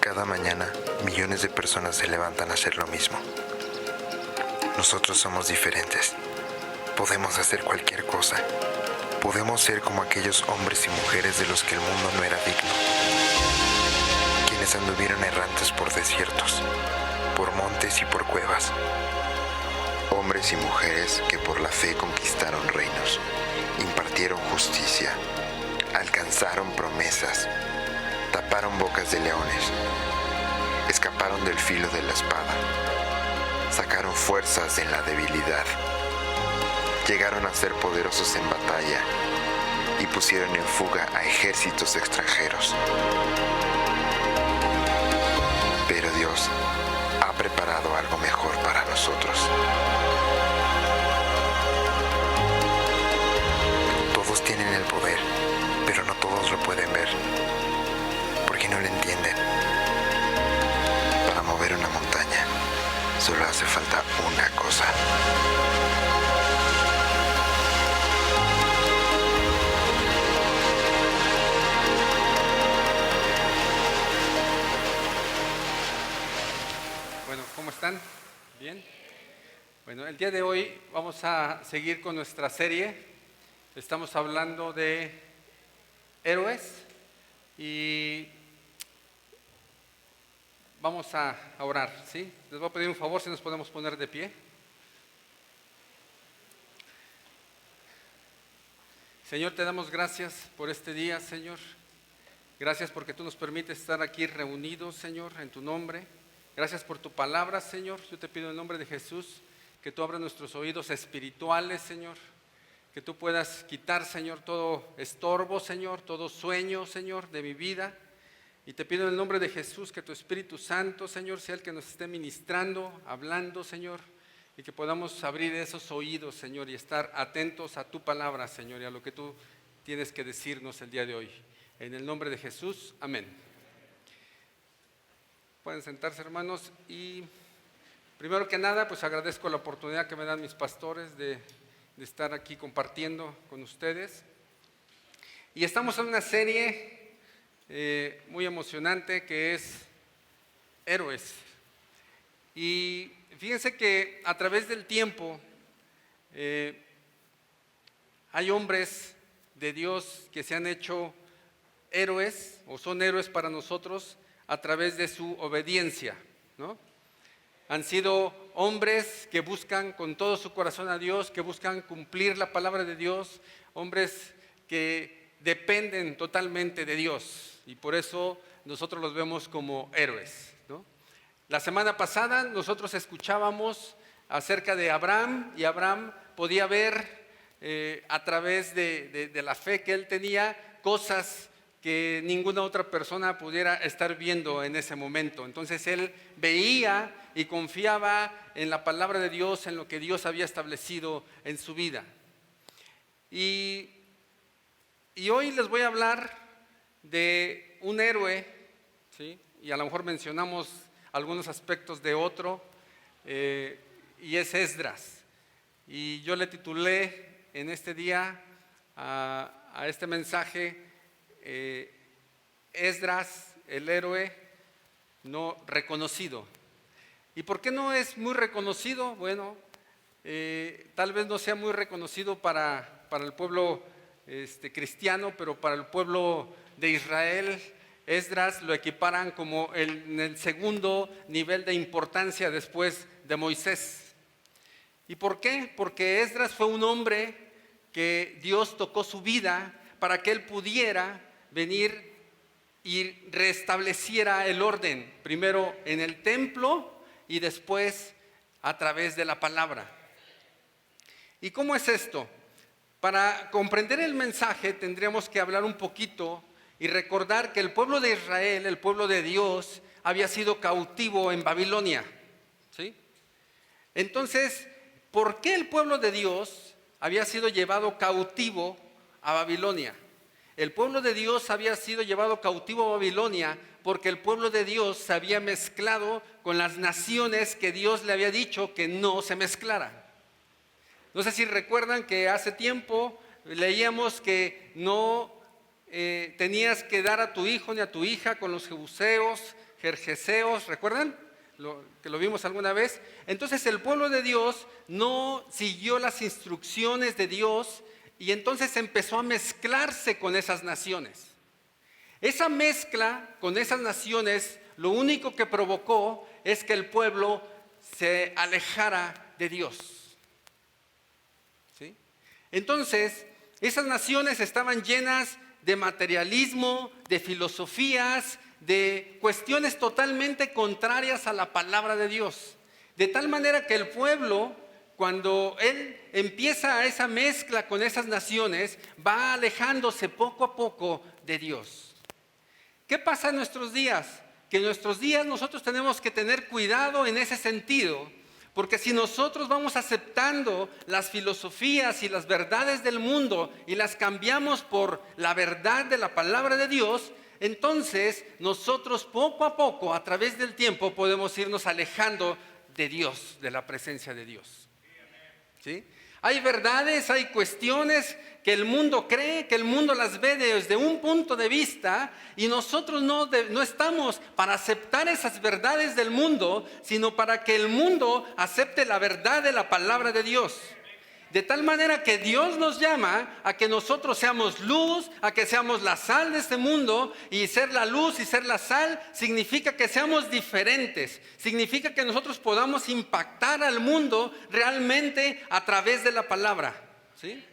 Cada mañana, millones de personas se levantan a hacer lo mismo. Nosotros somos diferentes. Podemos hacer cualquier cosa. Podemos ser como aquellos hombres y mujeres de los que el mundo no era digno. Quienes anduvieron errantes por desiertos, por montes y por cuevas. Hombres y mujeres que por la fe conquistaron reinos, impartieron justicia, alcanzaron promesas, taparon bocas de leones, escaparon del filo de la espada, sacaron fuerzas en la debilidad, llegaron a ser poderosos en batalla y pusieron en fuga a ejércitos extranjeros. Pero Dios ha preparado algo mejor para nosotros. Todos tienen el poder, pero no todos lo pueden ver, porque no lo entienden. Para mover una montaña, solo hace falta una cosa. Bueno, ¿cómo están? ¿Bien? Bueno, el día de hoy vamos a seguir con nuestra serie. Estamos hablando de héroes y vamos a orar, ¿sí? Les voy a pedir un favor si nos podemos poner de pie. Señor, te damos gracias por este día, Señor. Gracias porque tú nos permites estar aquí reunidos, Señor, en tu nombre. Gracias por tu palabra, Señor. Yo te pido en el nombre de Jesús que tú abras nuestros oídos espirituales, Señor. Que tú puedas quitar, Señor, todo estorbo, Señor, todo sueño, Señor, de mi vida. Y te pido en el nombre de Jesús que tu Espíritu Santo, Señor, sea el que nos esté ministrando, hablando, Señor. Y que podamos abrir esos oídos, Señor, y estar atentos a tu palabra, Señor, y a lo que tú tienes que decirnos el día de hoy. En el nombre de Jesús, amén. Pueden sentarse, hermanos, y primero que nada, pues agradezco la oportunidad que me dan mis pastores de estar aquí compartiendo con ustedes. Y estamos en una serie muy emocionante que es Héroes. Y fíjense que a través del tiempo hay hombres de Dios que se han hecho héroes o son héroes para nosotros a través de su obediencia, ¿no? Han sido hombres que buscan con todo su corazón a Dios, que buscan cumplir la palabra de Dios, hombres que dependen totalmente de Dios y por eso nosotros los vemos como héroes, ¿no? La semana pasada nosotros escuchábamos acerca de Abraham y Abraham podía ver a través de la fe que él tenía cosas que ninguna otra persona pudiera estar viendo en ese momento. Entonces él veía y confiaba en la palabra de Dios, en lo que Dios había establecido en su vida. Y hoy les voy a hablar de un héroe, ¿sí? Y a lo mejor mencionamos algunos aspectos de otro, y es Esdras. Y yo le titulé en este día a este mensaje Esdras, el héroe no reconocido. ¿Y por qué no es muy reconocido? Bueno, tal vez no sea muy reconocido para el pueblo cristiano, pero para el pueblo de Israel, Esdras lo equiparan como en el segundo nivel de importancia después de Moisés. ¿Y por qué? Porque Esdras fue un hombre que Dios tocó su vida para que él pudiera venir y restableciera el orden, primero en el templo y después a través de la palabra. ¿Y cómo es esto? Para comprender el mensaje tendríamos que hablar un poquito y recordar que el pueblo de Israel, el pueblo de Dios, había sido cautivo en Babilonia, ¿sí? Entonces, ¿por qué el pueblo de Dios había sido llevado cautivo a Babilonia? El pueblo de Dios había sido llevado cautivo a Babilonia porque el pueblo de Dios se había mezclado con las naciones que Dios le había dicho que no se mezclaran. No sé si recuerdan que hace tiempo leíamos que no tenías que dar a tu hijo ni a tu hija con los jebuseos, Gergeseos, ¿recuerdan? Que lo vimos alguna vez. Entonces el pueblo de Dios no siguió las instrucciones de Dios y entonces empezó a mezclarse con esas naciones. Esa mezcla con esas naciones lo único que provocó es que el pueblo se alejara de Dios. ¿Sí? Entonces, esas naciones estaban llenas de materialismo, de filosofías, de cuestiones totalmente contrarias a la palabra de Dios. De tal manera que el pueblo, cuando él empieza esa mezcla con esas naciones, va alejándose poco a poco de Dios. ¿Qué pasa en nuestros días? Que en nuestros días nosotros tenemos que tener cuidado en ese sentido, porque si nosotros vamos aceptando las filosofías y las verdades del mundo y las cambiamos por la verdad de la palabra de Dios, entonces nosotros poco a poco, a través del tiempo, podemos irnos alejando de Dios, de la presencia de Dios. ¿Sí? Hay verdades, hay cuestiones que el mundo cree, que el mundo las ve desde un punto de vista y nosotros no estamos para aceptar esas verdades del mundo, sino para que el mundo acepte la verdad de la palabra de Dios. De tal manera que Dios nos llama a que nosotros seamos luz, a que seamos la sal de este mundo, y ser la luz y ser la sal significa que seamos diferentes, significa que nosotros podamos impactar al mundo realmente a través de la palabra. ¿Sí?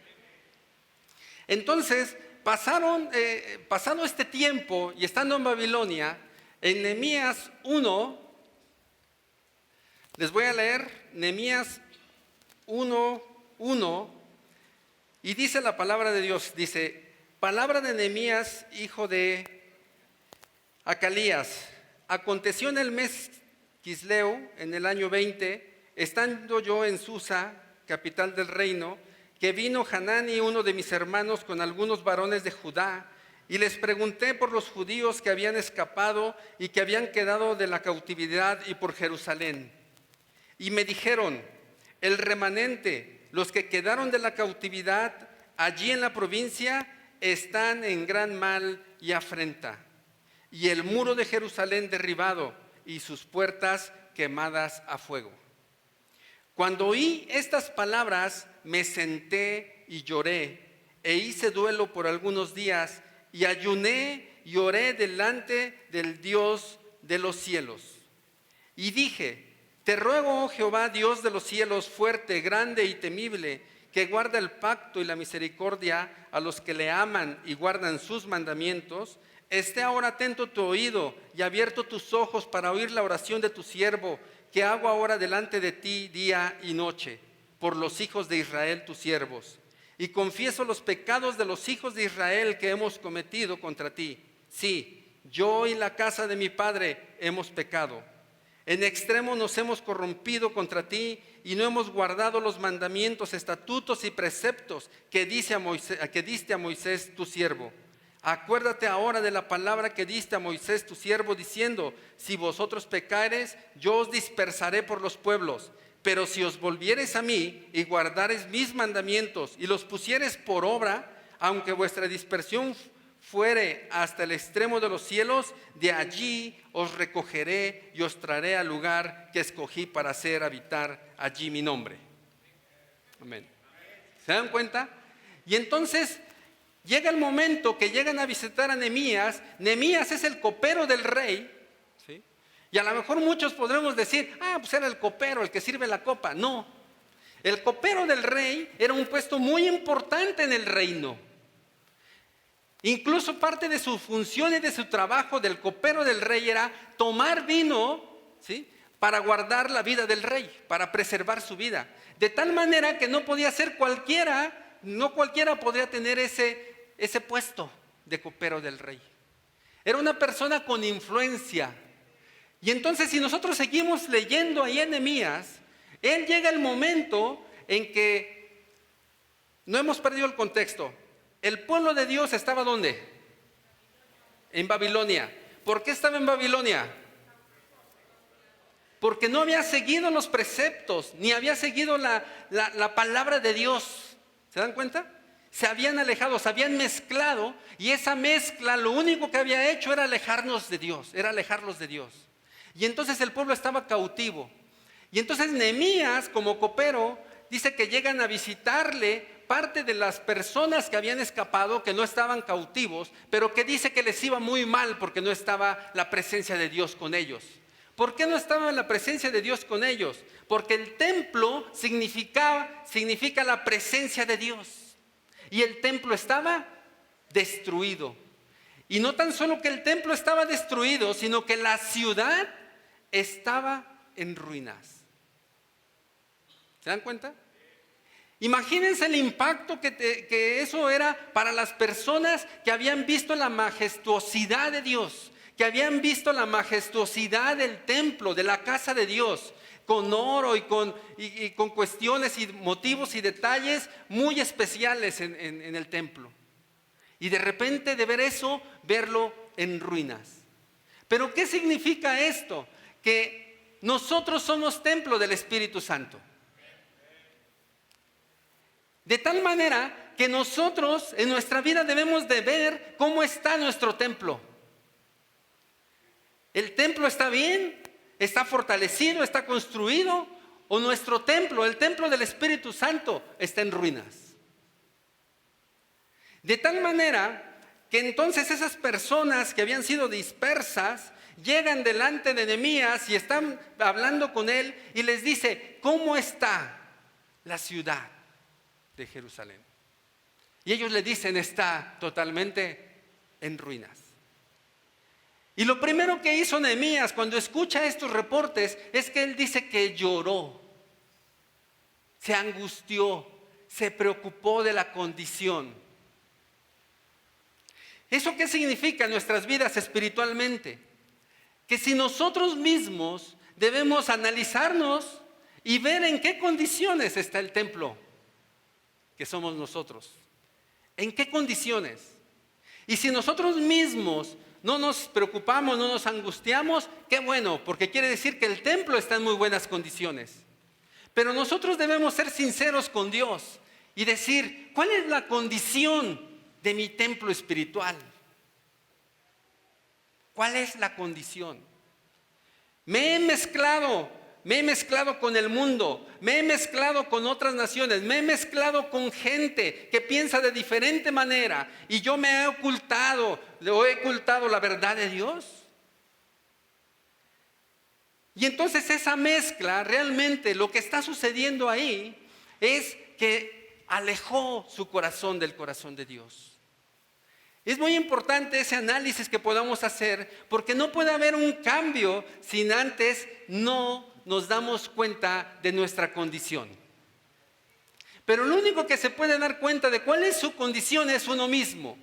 Entonces, pasado este tiempo y estando en Babilonia, en Nehemías 1, les voy a leer Nehemías 1, y dice la palabra de Dios, dice, palabra de Nehemías, hijo de Acalías. Aconteció en el mes Quisleu, en el año 20, estando yo en Susa, capital del reino, que vino Hanani, uno de mis hermanos, con algunos varones de Judá, y les pregunté por los judíos que habían escapado y que habían quedado de la cautividad y por Jerusalén. Y me dijeron, el remanente, los que quedaron de la cautividad allí en la provincia, están en gran mal y afrenta, y el muro de Jerusalén derribado y sus puertas quemadas a fuego. Cuando oí estas palabras, me senté y lloré, e hice duelo por algunos días, y ayuné y oré delante del Dios de los cielos. Y dije, te ruego, oh Jehová, Dios de los cielos, fuerte, grande y temible, que guarda el pacto y la misericordia a los que le aman y guardan sus mandamientos, esté ahora atento tu oído y abierto tus ojos para oír la oración de tu siervo, que hago ahora delante de ti día y noche, por los hijos de Israel tus siervos. Y confieso los pecados de los hijos de Israel que hemos cometido contra ti. Sí, yo y la casa de mi padre hemos pecado. En extremo nos hemos corrompido contra ti y no hemos guardado los mandamientos, estatutos y preceptos que diste a Moisés tu siervo. Acuérdate ahora de la palabra que diste a Moisés tu siervo, diciendo, si vosotros pecareis, yo os dispersaré por los pueblos. Pero si os volviereis a mí y guardareis mis mandamientos y los pusiereis por obra, aunque vuestra dispersión fuere hasta el extremo de los cielos, de allí os recogeré y os traeré al lugar que escogí para hacer habitar allí mi nombre. Amén. ¿Se dan cuenta? Y entonces llega el momento que llegan a visitar a Nehemías. Nehemías es el copero del rey, ¿sí? Y a lo mejor muchos podremos decir, pues era el copero, el que sirve la copa. No, el copero del rey era un puesto muy importante en el reino. Incluso parte de su función y de su trabajo del copero del rey era tomar vino, ¿sí?, para guardar la vida del rey, para preservar su vida. De tal manera que no podía ser cualquiera, no cualquiera podría tener ese puesto de copero del rey. Era una persona con influencia. Y entonces, si nosotros seguimos leyendo ahí en Nehemías, él llega el momento en que no hemos perdido el contexto. El pueblo de Dios estaba ¿dónde? En Babilonia. ¿Por qué estaba en Babilonia? Porque no había seguido los preceptos, ni había seguido la palabra de Dios. ¿Se dan cuenta? Se habían alejado, se habían mezclado, y esa mezcla lo único que había hecho era alejarnos de Dios, era alejarlos de Dios. Y entonces el pueblo estaba cautivo. Y entonces Nehemías, como copero, dice que llegan a visitarle parte de las personas que habían escapado, que no estaban cautivos, pero que dice que les iba muy mal porque no estaba la presencia de Dios con ellos. ¿Por qué no estaba la presencia de Dios con ellos? Porque el templo significa la presencia de Dios. Y el templo estaba destruido. Y no tan solo que el templo estaba destruido, sino que la ciudad estaba en ruinas. ¿Se dan cuenta? Imagínense el impacto que eso era para las personas que habían visto la majestuosidad de Dios, que habían visto la majestuosidad del templo, de la casa de Dios, con oro y con cuestiones y motivos y detalles muy especiales en el templo. Y de repente de ver eso, verlo en ruinas. ¿Pero qué significa esto? Que nosotros somos templo del Espíritu Santo. De tal manera que nosotros en nuestra vida debemos de ver cómo está nuestro templo. ¿El templo está bien? ¿Está fortalecido? ¿Está construido? ¿O nuestro templo, el templo del Espíritu Santo, está en ruinas? De tal manera que entonces esas personas que habían sido dispersas llegan delante de Nehemías y están hablando con él y les dice, ¿cómo está la ciudad de Jerusalén? Y ellos le dicen, está totalmente en ruinas. Y lo primero que hizo Nehemías cuando escucha estos reportes es que él dice que lloró, se angustió, se preocupó de la condición. ¿Eso qué significa en nuestras vidas espiritualmente? Que si nosotros mismos debemos analizarnos y ver en qué condiciones está el templo que somos nosotros. ¿En qué condiciones? Y si nosotros mismos no nos preocupamos, no nos angustiamos, qué bueno, porque quiere decir que el templo está en muy buenas condiciones. Pero nosotros debemos ser sinceros con Dios y decir, ¿cuál es la condición de mi templo espiritual? ¿Cuál es la condición? Me he mezclado con el mundo, me he mezclado con otras naciones, me he mezclado con gente que piensa de diferente manera y yo me he ocultado la verdad de Dios. Y entonces esa mezcla, realmente lo que está sucediendo ahí es que alejó su corazón del corazón de Dios. Es muy importante ese análisis que podamos hacer, porque no puede haber un cambio sin antes no nos damos cuenta de nuestra condición. Pero lo único que se puede dar cuenta de cuál es su condición es uno mismo.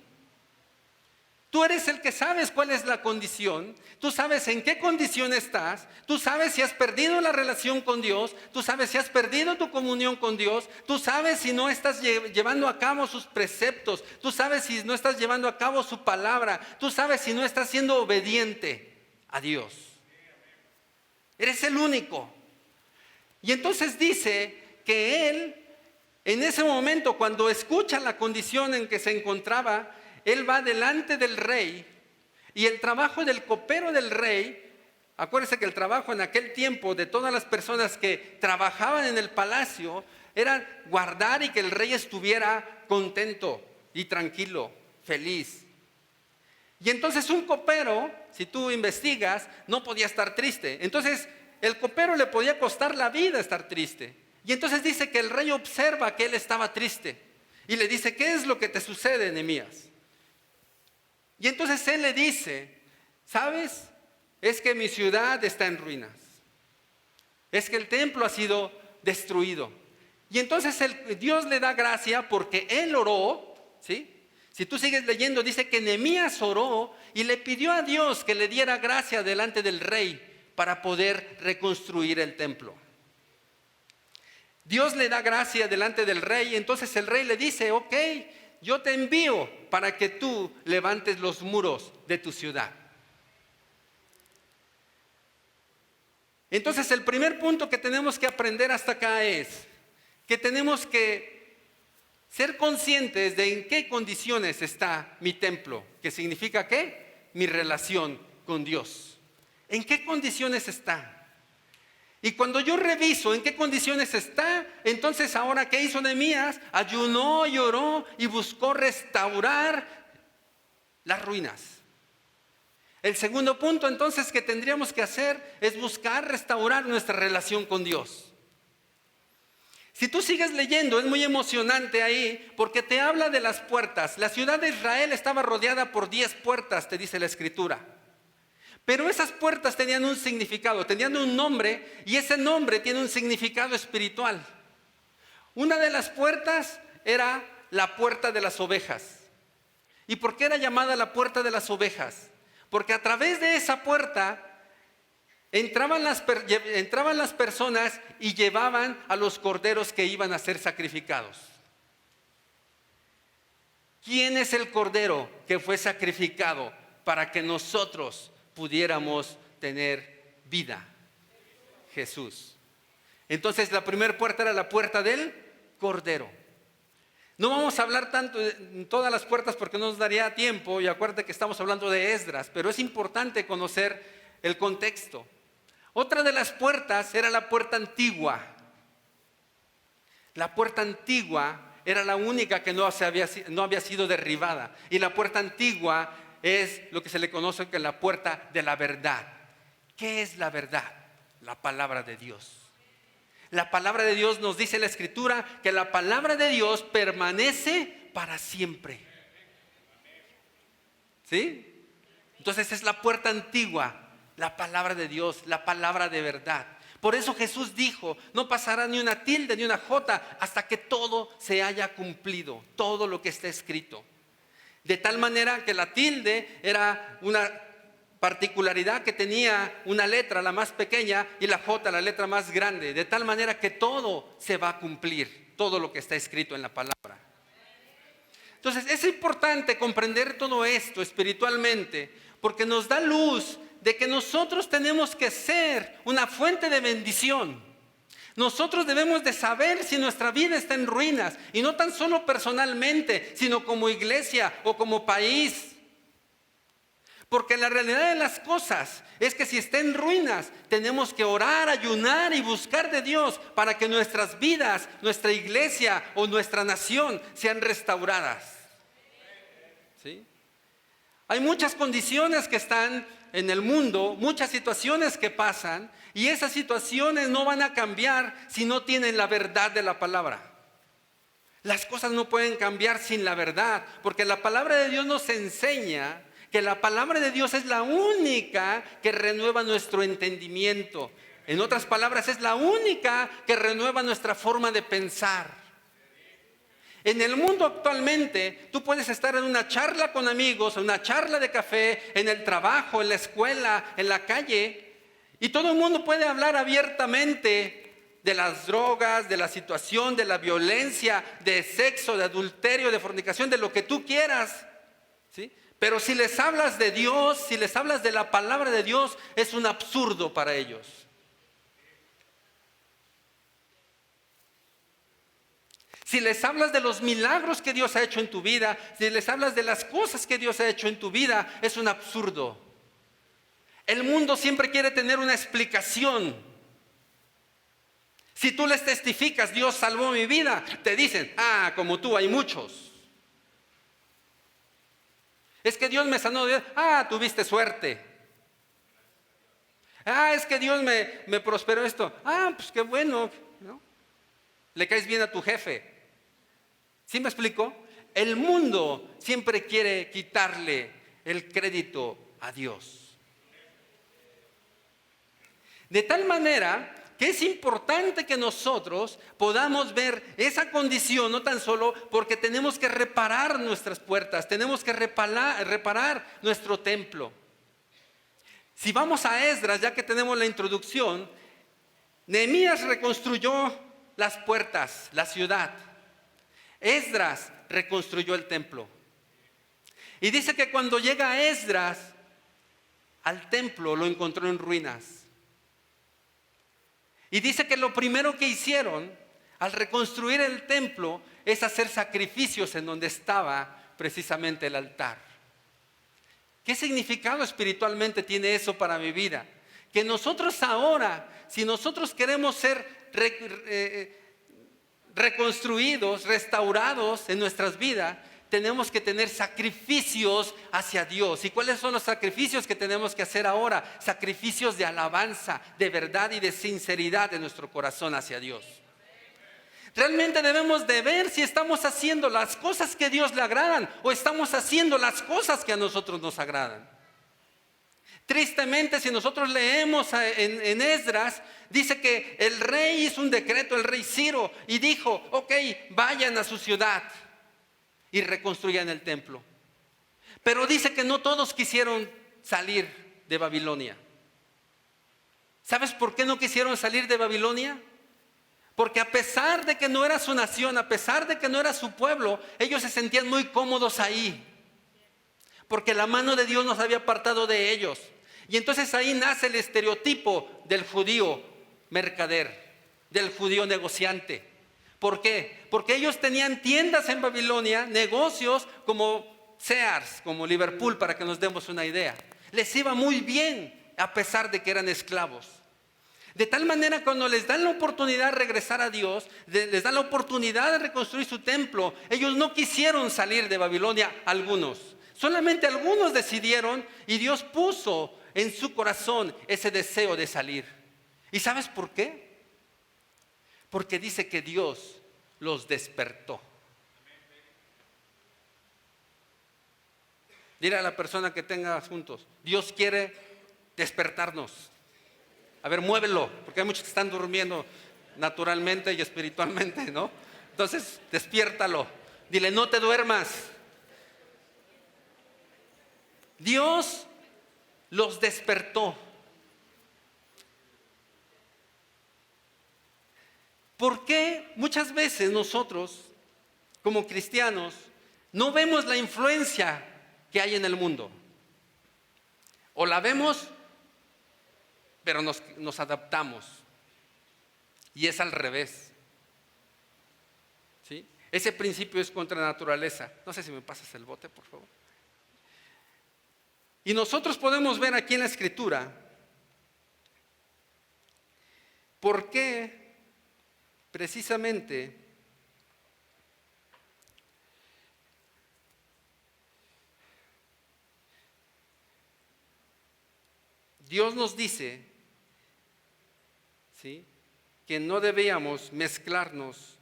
Tú eres el que sabes cuál es la condición, tú sabes en qué condición estás, tú sabes si has perdido la relación con Dios, tú sabes si has perdido tu comunión con Dios, tú sabes si no estás llevando a cabo sus preceptos, tú sabes si no estás llevando a cabo su palabra, tú sabes si no estás siendo obediente a Dios. Eres el único. Y entonces dice que él, en ese momento, cuando escucha la condición en que se encontraba, él va delante del rey, y el trabajo del copero del rey, acuérdense que el trabajo en aquel tiempo de todas las personas que trabajaban en el palacio era guardar y que el rey estuviera contento y tranquilo, feliz. Y entonces un copero, si tú investigas, no podía estar triste. Entonces el copero le podía costar la vida estar triste. Y entonces dice que el rey observa que él estaba triste y le dice, ¿qué es lo que te sucede, Nehemías? Y entonces él le dice, ¿sabes? Es que mi ciudad está en ruinas. Es que el templo ha sido destruido. Y entonces Dios le da gracia porque él oró, ¿sí? Si tú sigues leyendo, dice que Nehemías oró y le pidió a Dios que le diera gracia delante del rey para poder reconstruir el templo. Dios le da gracia delante del rey y entonces el rey le dice, ok, yo te envío para que tú levantes los muros de tu ciudad. Entonces el primer punto que tenemos que aprender hasta acá es que tenemos que ser conscientes de en qué condiciones está mi templo, que significa ¿qué? Mi relación con Dios. ¿En qué condiciones está? Y cuando yo reviso en qué condiciones está, entonces ahora ¿qué hizo Nehemías? Ayunó, lloró y buscó restaurar las ruinas. El segundo punto entonces que tendríamos que hacer es buscar restaurar nuestra relación con Dios. Si tú sigues leyendo, es muy emocionante ahí, porque te habla de las puertas. La ciudad de Israel estaba rodeada por 10 puertas, te dice la Escritura. Pero esas puertas tenían un significado, tenían un nombre, y ese nombre tiene un significado espiritual. Una de las puertas era la puerta de las ovejas. ¿Y por qué era llamada la puerta de las ovejas? Porque a través de esa puerta entraban las personas y llevaban a los corderos que iban a ser sacrificados. ¿Quién es el cordero que fue sacrificado para que nosotros pudiéramos tener vida? Jesús. Entonces la primera puerta era la puerta del cordero. No vamos a hablar tanto de todas las puertas porque no nos daría tiempo, y acuérdate que estamos hablando de Esdras, pero es importante conocer el contexto. Otra de las puertas era la puerta antigua. La puerta antigua era la única que no había sido derribada, y la puerta antigua es lo que se le conoce como la puerta de la verdad. ¿Qué es la verdad? La palabra de Dios. La palabra de Dios nos dice en la Escritura que la palabra de Dios permanece para siempre. ¿Sí? Entonces es la puerta antigua, la palabra de Dios, la palabra de verdad. Por eso Jesús dijo, no pasará ni una tilde ni una jota hasta que todo se haya cumplido, todo lo que está escrito. De tal manera que la tilde era una particularidad que tenía una letra, la más pequeña, y la J, la letra más grande. De tal manera que todo se va a cumplir, todo lo que está escrito en la palabra. Entonces es importante comprender todo esto espiritualmente, porque nos da luz de que nosotros tenemos que ser una fuente de bendición. Nosotros debemos de saber si nuestra vida está en ruinas, y no tan solo personalmente, sino como iglesia o como país. Porque la realidad de las cosas es que si está en ruinas, tenemos que orar, ayunar y buscar de Dios para que nuestras vidas, nuestra iglesia o nuestra nación sean restauradas. ¿Sí? Hay muchas condiciones que están en el mundo, muchas situaciones que pasan, y esas situaciones no van a cambiar si no tienen la verdad de la palabra. Las cosas no pueden cambiar sin la verdad, porque la palabra de Dios nos enseña que la palabra de Dios es la única que renueva nuestro entendimiento. En otras palabras, es la única que renueva nuestra forma de pensar. En el mundo actualmente, tú puedes estar en una charla con amigos, en una charla de café, en el trabajo, en la escuela, en la calle, y todo el mundo puede hablar abiertamente de las drogas, de la situación, de la violencia, de sexo, de adulterio, de fornicación, de lo que tú quieras, ¿sí? Pero si les hablas de Dios, si les hablas de la palabra de Dios, es un absurdo para ellos. Si les hablas de los milagros que Dios ha hecho en tu vida, si les hablas de las cosas que Dios ha hecho en tu vida, es un absurdo. El mundo siempre quiere tener una explicación. Si tú les testificas, Dios salvó mi vida, te dicen, como tú hay muchos. Es que Dios me sanó. Tuviste suerte. Es que Dios me prosperó esto. Pues qué bueno, ¿no? Le caes bien a tu jefe. ¿Sí me explico? El mundo siempre quiere quitarle el crédito a Dios. De tal manera que es importante que nosotros podamos ver esa condición, no tan solo porque tenemos que reparar nuestras puertas, tenemos que reparar nuestro templo. Si vamos a Esdras, ya que tenemos la introducción, Nehemías reconstruyó las puertas, la ciudad. Esdras reconstruyó el templo. Y dice que cuando llega Esdras al templo, lo encontró en ruinas. Y dice que lo primero que hicieron, Al reconstruir el templo es hacer sacrificios en donde estaba precisamente el altar. ¿Qué significado espiritualmente tiene eso para mi vida? Que nosotros ahora, si nosotros queremos ser reconstruidos, restaurados en nuestras vidas, tenemos que tener sacrificios hacia Dios. ¿Y cuáles son los sacrificios que tenemos que hacer ahora? Sacrificios de alabanza, de verdad y de sinceridad de nuestro corazón hacia Dios. Realmente debemos de ver si estamos haciendo las cosas que a Dios le agradan o estamos haciendo las cosas que a nosotros nos agradan. Tristemente, si nosotros leemos en Esdras, dice que el rey hizo un decreto, el rey Ciro, y dijo, ok, vayan a su ciudad y reconstruyan el templo. Pero dice que no todos quisieron salir de Babilonia. ¿Sabes por qué no quisieron salir de Babilonia? Porque a pesar de que no era su nación, a pesar de que no era su pueblo, ellos se sentían muy cómodos ahí. Porque la mano de Dios nos había apartado de ellos. Y entonces ahí nace el estereotipo del judío mercader, del judío negociante. ¿Por qué? Porque ellos tenían tiendas en Babilonia, negocios como Sears, como Liverpool, para que nos demos una idea. Les iba muy bien a pesar de que eran esclavos. De tal manera, cuando les dan la oportunidad de regresar a Dios, les dan la oportunidad de reconstruir su templo, ellos no quisieron salir de Babilonia, algunos. Solamente algunos decidieron, y Dios puso en su corazón ese deseo de salir. ¿Y sabes por qué? Porque dice que Dios los despertó. Dile a la persona que tenga juntos, Dios quiere despertarnos. A ver, muévelo, porque hay muchos que están durmiendo naturalmente y espiritualmente, ¿no? Entonces, despiértalo. Dile, no te duermas. Dios los despertó. ¿Por qué muchas veces nosotros, como cristianos, no vemos la influencia que hay en el mundo? O la vemos, pero nos adaptamos. Y es al revés. ¿Sí? Ese principio es contra la naturaleza. No sé si me pasas el bote, por favor. Y nosotros podemos ver aquí en la Escritura por qué precisamente Dios nos dice, ¿sí?, que no debíamos mezclarnos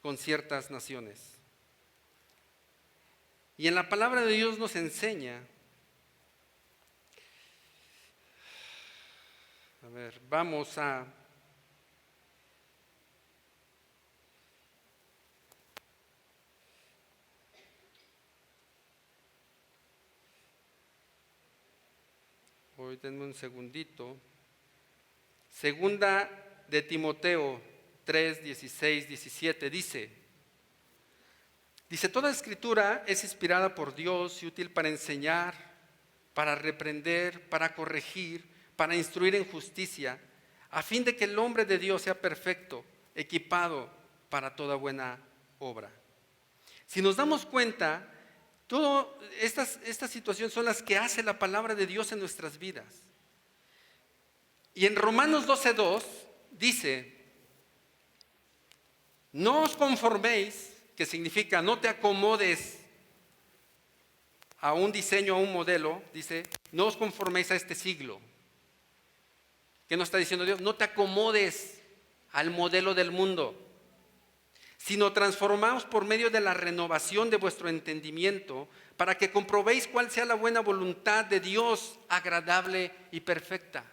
con ciertas naciones. Y en la palabra de Dios nos enseña, a ver, vamos a denme un segundito. Segunda de Timoteo 3, 16, 17 dice, toda escritura es inspirada por Dios y útil para enseñar, para reprender, para corregir, para instruir en justicia, a fin de que el hombre de Dios sea perfecto, equipado para toda buena obra. Si nos damos cuenta, todas estas situaciones son las que hace la palabra de Dios en nuestras vidas. Y en Romanos 12:2 dice, no os conforméis, que significa no te acomodes a un diseño, a un modelo, dice, no os conforméis a este siglo. ¿Qué nos está diciendo Dios? No te acomodes al modelo del mundo, sino transformaos por medio de la renovación de vuestro entendimiento, para que comprobéis cuál sea la buena voluntad de Dios, agradable y perfecta.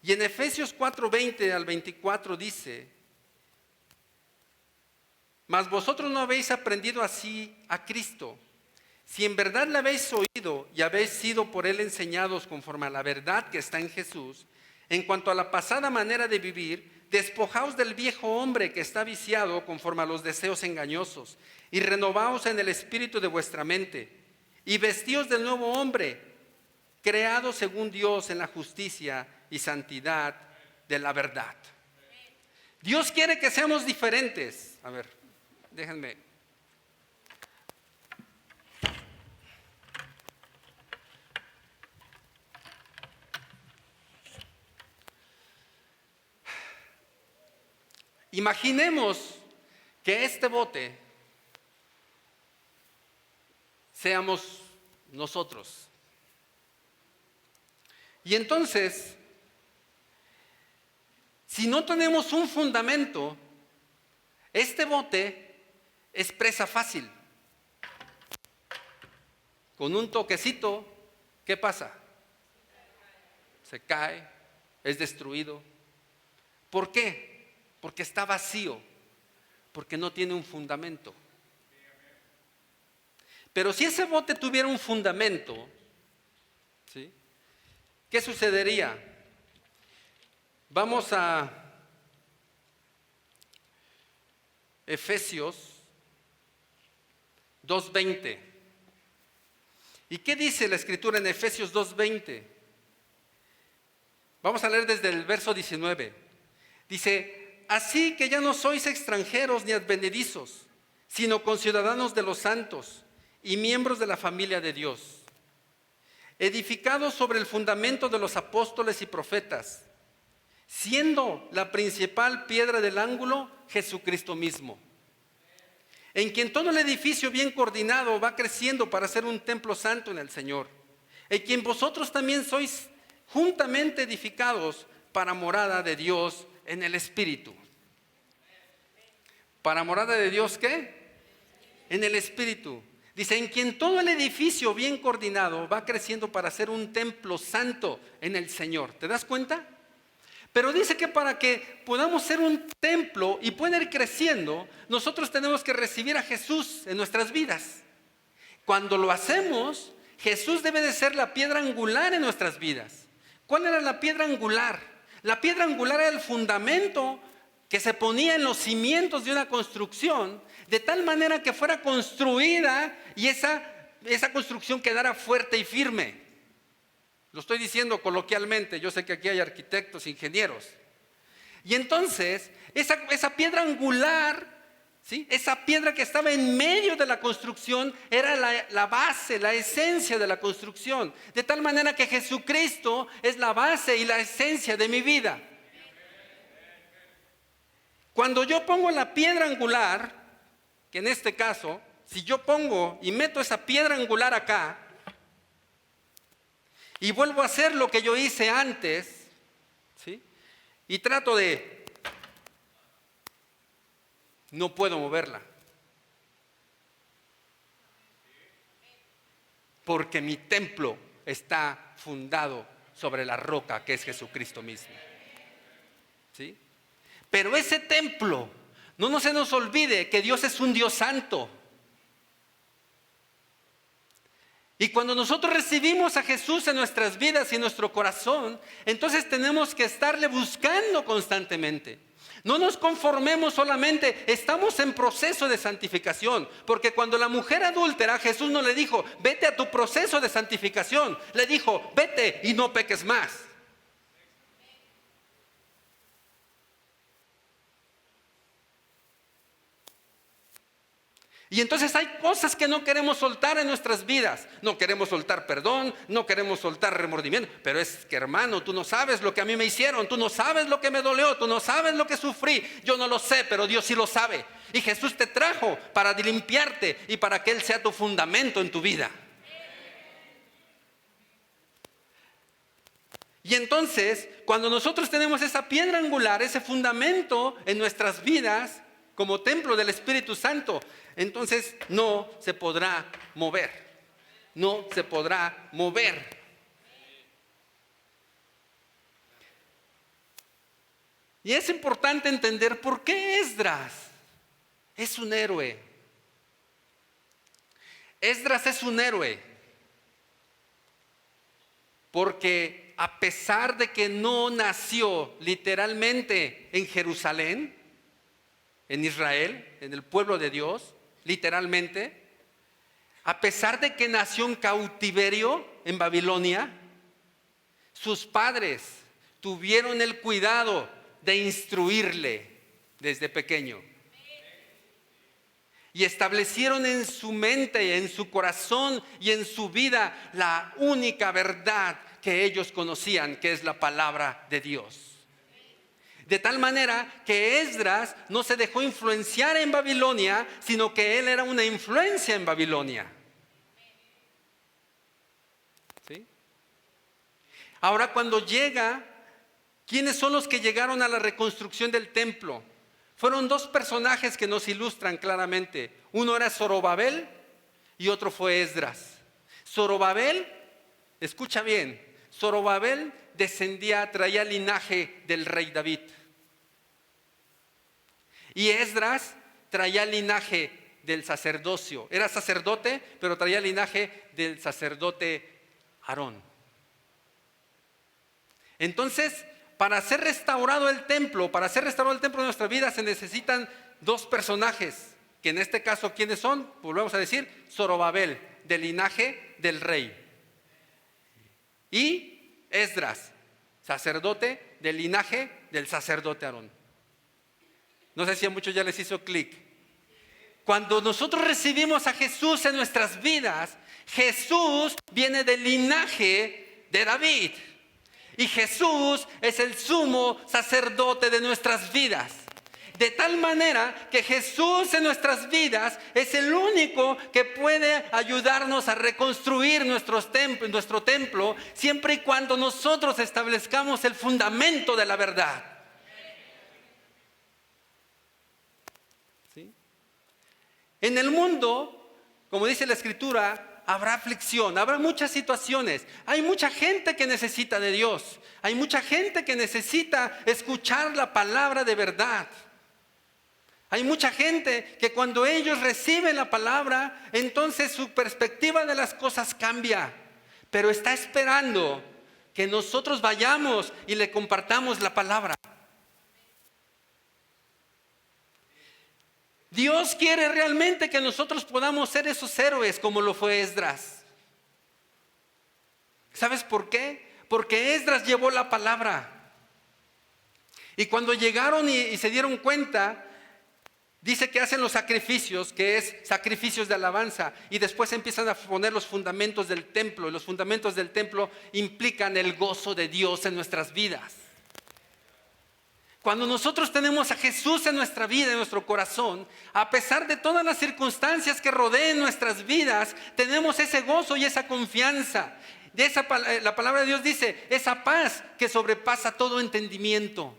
Y en Efesios 4:20 al 24 dice, mas vosotros no habéis aprendido así a Cristo, si en verdad le habéis oído y habéis sido por él enseñados conforme a la verdad que está en Jesús, en cuanto a la pasada manera de vivir, despojaos del viejo hombre que está viciado conforme a los deseos engañosos, y renovaos en el espíritu de vuestra mente, y vestíos del nuevo hombre, creado según Dios en la justicia y santidad de la verdad. Dios quiere que seamos diferentes. A ver, déjenme. Imaginemos que este bote seamos nosotros. Y entonces, si no tenemos un fundamento, este bote es presa fácil. Con un toquecito, ¿qué pasa? Se cae, es destruido. ¿Por qué? Porque está vacío, porque no tiene un fundamento. Pero si ese bote tuviera un fundamento, ¿sí? ¿Qué sucedería? Vamos a Efesios 2:20. ¿Y qué dice la Escritura en Efesios 2:20? Vamos a leer desde el verso 19. Dice: así que ya no sois extranjeros ni advenedizos, sino conciudadanos de los santos y miembros de la familia de Dios, edificados sobre el fundamento de los apóstoles y profetas, siendo la principal piedra del ángulo Jesucristo mismo, en quien todo el edificio bien coordinado va creciendo para ser un templo santo en el Señor, en quien vosotros también sois juntamente edificados para morada de Dios en el Espíritu. ¿Para morada de Dios qué? En el Espíritu. Dice, en quien todo el edificio bien coordinado va creciendo para ser un templo santo en el Señor. ¿Te das cuenta? Pero dice que para que podamos ser un templo y pueda ir creciendo, nosotros tenemos que recibir a Jesús en nuestras vidas. Cuando lo hacemos, Jesús debe de ser la piedra angular en nuestras vidas. ¿Cuál era la piedra angular? La piedra angular era el fundamento que se ponía en los cimientos de una construcción, de tal manera que fuera construida y esa construcción quedara fuerte y firme. Lo estoy diciendo coloquialmente, yo sé que aquí hay arquitectos, ingenieros. Y entonces, esa piedra angular, ¿sí? Esa piedra que estaba en medio de la construcción, era la base, la esencia de la construcción. De tal manera que Jesucristo es la base y la esencia de mi vida. Cuando yo pongo la piedra angular, que en este caso, si yo pongo y meto esa piedra angular acá, y vuelvo a hacer lo que yo hice antes, ¿sí? Y trato de... no puedo moverla. Porque mi templo está fundado sobre la roca que es Jesucristo mismo. ¿Sí? Pero ese templo, no se nos olvide que Dios es un Dios santo. Y cuando nosotros recibimos a Jesús en nuestras vidas y en nuestro corazón, entonces tenemos que estarle buscando constantemente. No nos conformemos solamente, estamos en proceso de santificación, porque cuando la mujer adúltera, Jesús no le dijo, vete a tu proceso de santificación, le dijo, vete y no peques más. Y entonces hay cosas que no queremos soltar en nuestras vidas. No queremos soltar perdón, no queremos soltar remordimiento. Pero es que, hermano, tú no sabes lo que a mí me hicieron, tú no sabes lo que me dolió, tú no sabes lo que sufrí. Yo no lo sé, pero Dios sí lo sabe. Y Jesús te trajo para limpiarte y para que Él sea tu fundamento en tu vida. Y entonces, cuando nosotros tenemos esa piedra angular, ese fundamento en nuestras vidas, como templo del Espíritu Santo, entonces no se podrá mover. No se podrá mover. Y es importante entender por qué Esdras es un héroe. Esdras es un héroe porque a pesar de que no nació literalmente en Jerusalén, en Israel, en el pueblo de Dios, literalmente, a pesar de que nació en cautiverio en Babilonia, sus padres tuvieron el cuidado de instruirle desde pequeño. Y establecieron en su mente, en su corazón y en su vida la única verdad que ellos conocían, que es la palabra de Dios. De tal manera que Esdras no se dejó influenciar en Babilonia, sino que él era una influencia en Babilonia. ¿Sí? Ahora cuando llega, ¿quiénes son los que llegaron a la reconstrucción del templo? Fueron dos personajes que nos ilustran claramente. Uno era Zorobabel y otro fue Esdras. Zorobabel, escucha bien, Zorobabel traía linaje del rey David. Y Esdras traía linaje del sacerdocio. Era sacerdote, pero traía linaje del sacerdote Aarón. Entonces, para ser restaurado el templo de nuestra vida, se necesitan dos personajes, que en este caso, ¿quiénes son? Volvemos a decir, Zorobabel, del linaje del rey. Y Esdras, sacerdote del linaje del sacerdote Aarón. No sé si a muchos ya les hizo clic. Cuando nosotros recibimos a Jesús en nuestras vidas, Jesús viene del linaje de David. Y Jesús es el sumo sacerdote de nuestras vidas. De tal manera que Jesús en nuestras vidas es el único que puede ayudarnos a reconstruir nuestro templo, siempre y cuando nosotros establezcamos el fundamento de la verdad. ¿Sí? En el mundo, como dice la Escritura, habrá aflicción, habrá muchas situaciones. Hay mucha gente que necesita de Dios. Hay mucha gente que necesita escuchar la palabra de verdad. Hay mucha gente que cuando ellos reciben la palabra, entonces su perspectiva de las cosas cambia. Pero está esperando que nosotros vayamos y le compartamos la palabra. Dios quiere realmente que nosotros podamos ser esos héroes como lo fue Esdras. ¿Sabes por qué? Porque Esdras llevó la palabra. Y cuando llegaron y se dieron cuenta, dice que hacen los sacrificios, que es sacrificios de alabanza, y después empiezan a poner los fundamentos del templo. Y los fundamentos del templo implican el gozo de Dios en nuestras vidas. Cuando nosotros tenemos a Jesús en nuestra vida, en nuestro corazón, a pesar de todas las circunstancias que rodeen nuestras vidas, tenemos ese gozo y esa confianza. La palabra de Dios dice, esa paz que sobrepasa todo entendimiento.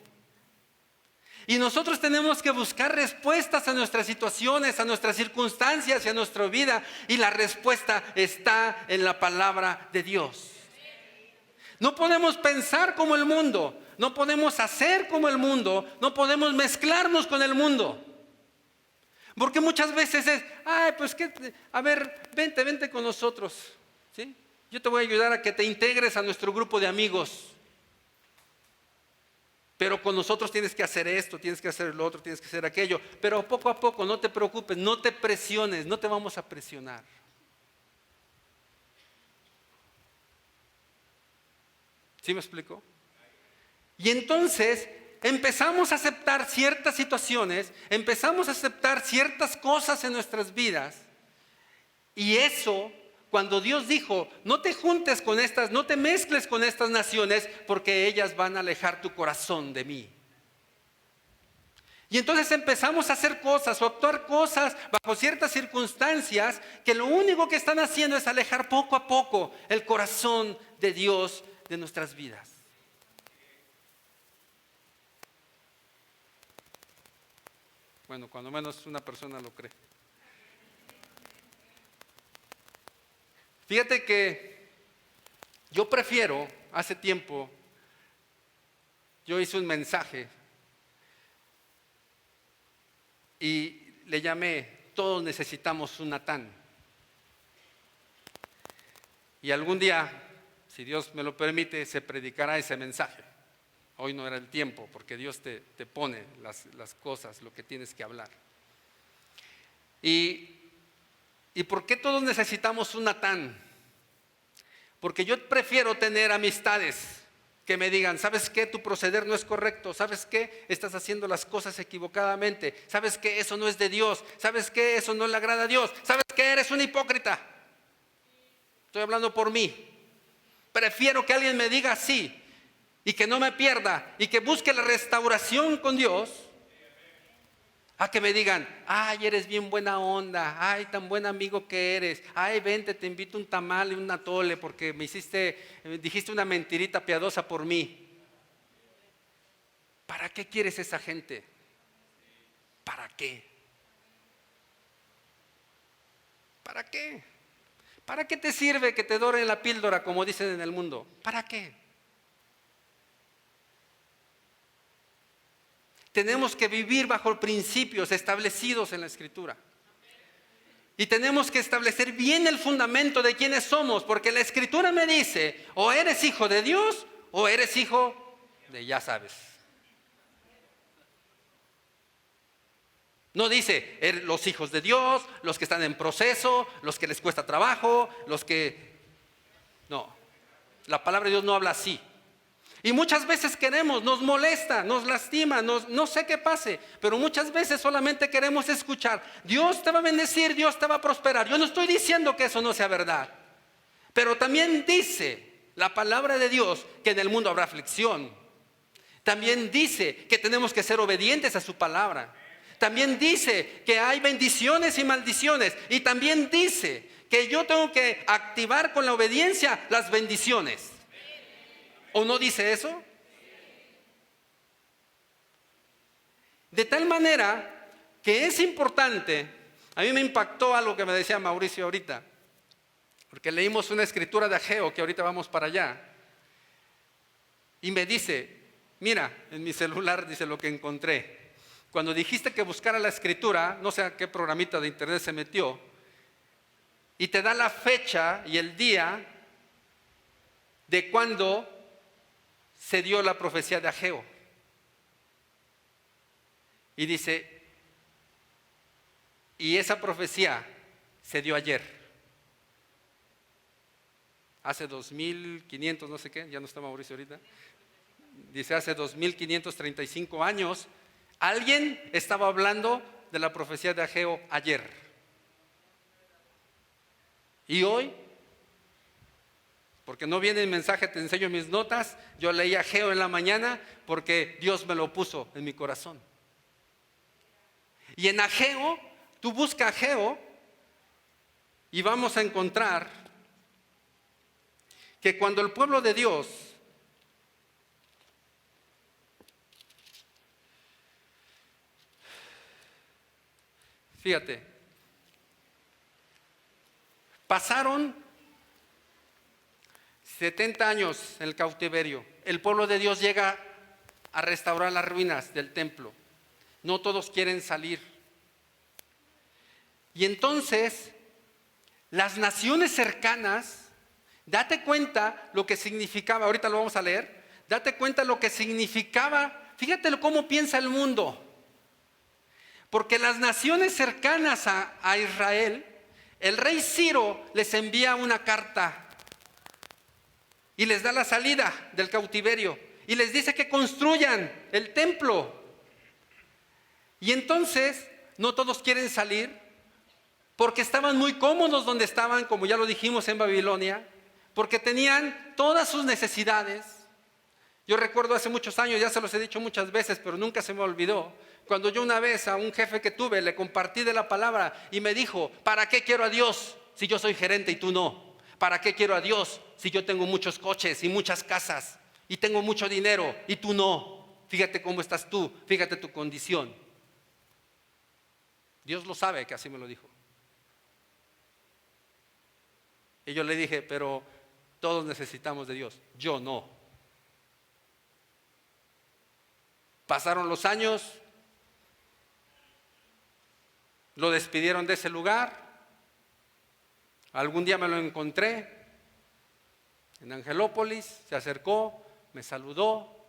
Y nosotros tenemos que buscar respuestas a nuestras situaciones, a nuestras circunstancias y a nuestra vida. Y la respuesta está en la palabra de Dios. No podemos pensar como el mundo. No podemos hacer como el mundo, no podemos mezclarnos con el mundo. Porque muchas veces es, vente con nosotros, ¿sí? Yo te voy a ayudar a que te integres a nuestro grupo de amigos. Pero con nosotros tienes que hacer esto, tienes que hacer lo otro, tienes que hacer aquello. Pero poco a poco, no te preocupes, no te presiones, no te vamos a presionar. ¿Sí me explico? Y entonces empezamos a aceptar ciertas situaciones, empezamos a aceptar ciertas cosas en nuestras vidas. Y eso, cuando Dios dijo, no te juntes con estas, no te mezcles con estas naciones, porque ellas van a alejar tu corazón de mí. Y entonces empezamos a hacer cosas o actuar cosas bajo ciertas circunstancias que lo único que están haciendo es alejar poco a poco el corazón de Dios de nuestras vidas. Bueno, cuando menos una persona lo cree. Fíjate que yo prefiero, hace tiempo, yo hice un mensaje y le llamé, todos necesitamos un Natán. Y algún día, si Dios me lo permite, se predicará ese mensaje. Hoy no era el tiempo, porque Dios te pone las cosas, lo que tienes que hablar. ¿Y por qué todos necesitamos un Natán? Porque yo prefiero tener amistades Que me digan, ¿sabes qué? Tu proceder no es correcto. ¿Sabes qué? Estás haciendo las cosas equivocadamente. ¿Sabes qué? Eso no es de Dios. ¿Sabes qué? Eso no le agrada a Dios. ¿Sabes qué? Eres un hipócrita. Estoy hablando por mí. Prefiero que alguien me diga así y que no me pierda y que busque la restauración con Dios, a que me digan, ay, eres bien buena onda, ay, tan buen amigo que eres, ay, vente, te invito un tamal y un atole porque dijiste una mentirita piadosa por mí. ¿Para qué quieres esa gente? ¿Para qué? ¿Para qué? ¿Para qué te sirve que te doren la píldora, como dicen en el mundo? ¿Para qué? Tenemos que vivir bajo principios establecidos en la Escritura. Y tenemos que establecer bien el fundamento de quiénes somos, porque la Escritura me dice, o eres hijo de Dios, o eres hijo de ya sabes. No dice los hijos de Dios, los que están en proceso, los que les cuesta trabajo, los que... No, la palabra de Dios no habla así. Y muchas veces nos molesta, nos lastima, no sé qué pase, pero muchas veces solamente queremos escuchar, Dios te va a bendecir, Dios te va a prosperar. Yo no estoy diciendo que eso no sea verdad, pero también dice la palabra de Dios que en el mundo habrá aflicción. También dice que tenemos que ser obedientes a su palabra. También dice que hay bendiciones y maldiciones. Y también dice que yo tengo que activar con la obediencia las bendiciones. ¿O no dice eso? De tal manera que es importante. A mí me impactó algo que me decía Mauricio ahorita, porque leímos una escritura de Ageo, que ahorita vamos para allá, y me dice, mira, en mi celular dice lo que encontré. Cuando dijiste que buscara la escritura, no sé a qué programita de internet se metió, y te da la fecha y el día de cuando se dio la profecía de Ageo. Y dice, y esa profecía se dio ayer. Hace 2500, no sé qué, ya no está Mauricio ahorita. Dice, hace 2535 años, alguien estaba hablando de la profecía de Ageo ayer. Y hoy, porque no viene el mensaje, te enseño mis notas, yo leí Ageo en la mañana porque Dios me lo puso en mi corazón. Y en Ageo, tú busca Ageo y vamos a encontrar que cuando el pueblo de Dios fíjate, pasaron 70 años en el cautiverio. El pueblo de Dios llega a restaurar las ruinas del templo. No todos quieren salir. Y entonces, las naciones cercanas, date cuenta lo que significaba, ahorita lo vamos a leer, date cuenta lo que significaba, fíjate cómo piensa el mundo. Porque las naciones cercanas a Israel, el rey Ciro les envía una carta y les da la salida del cautiverio y les dice que construyan el templo. Y entonces no todos quieren salir porque estaban muy cómodos donde estaban, como ya lo dijimos, en Babilonia, porque tenían todas sus necesidades. Yo recuerdo hace muchos años, ya se los he dicho muchas veces, pero nunca se me olvidó, cuando yo una vez a un jefe que tuve le compartí de la palabra y me dijo, ¿para qué quiero a Dios si yo soy gerente y tú no? ¿Para qué quiero a Dios si yo tengo muchos coches y muchas casas y tengo mucho dinero y tú no? Fíjate cómo estás tú, fíjate tu condición. Dios lo sabe que así me lo dijo. Y yo le dije, pero todos necesitamos de Dios, yo no. Pasaron los años, lo despidieron de ese lugar. Algún día me lo encontré en Angelópolis, se acercó, me saludó.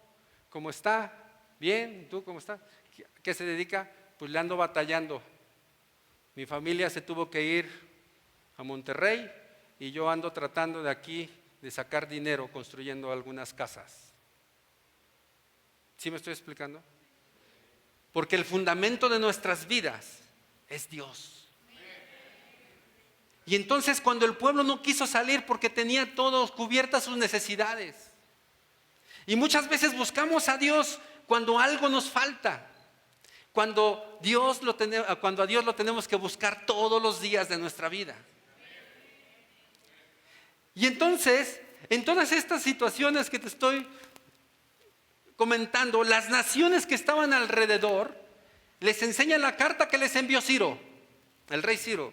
¿Cómo está? Bien, ¿tú cómo estás? ¿Qué se dedica? Pues le ando batallando. Mi familia se tuvo que ir a Monterrey y yo ando tratando de aquí de sacar dinero construyendo algunas casas. ¿Sí me estoy explicando? Porque el fundamento de nuestras vidas es Dios. Y entonces cuando el pueblo no quiso salir porque tenía todo cubiertas sus necesidades. Y muchas veces buscamos a Dios cuando algo nos falta. Cuando a Dios lo tenemos que buscar todos los días de nuestra vida. Y entonces, en todas estas situaciones que te estoy comentando, las naciones que estaban alrededor les enseña la carta que les envió Ciro, el rey Ciro.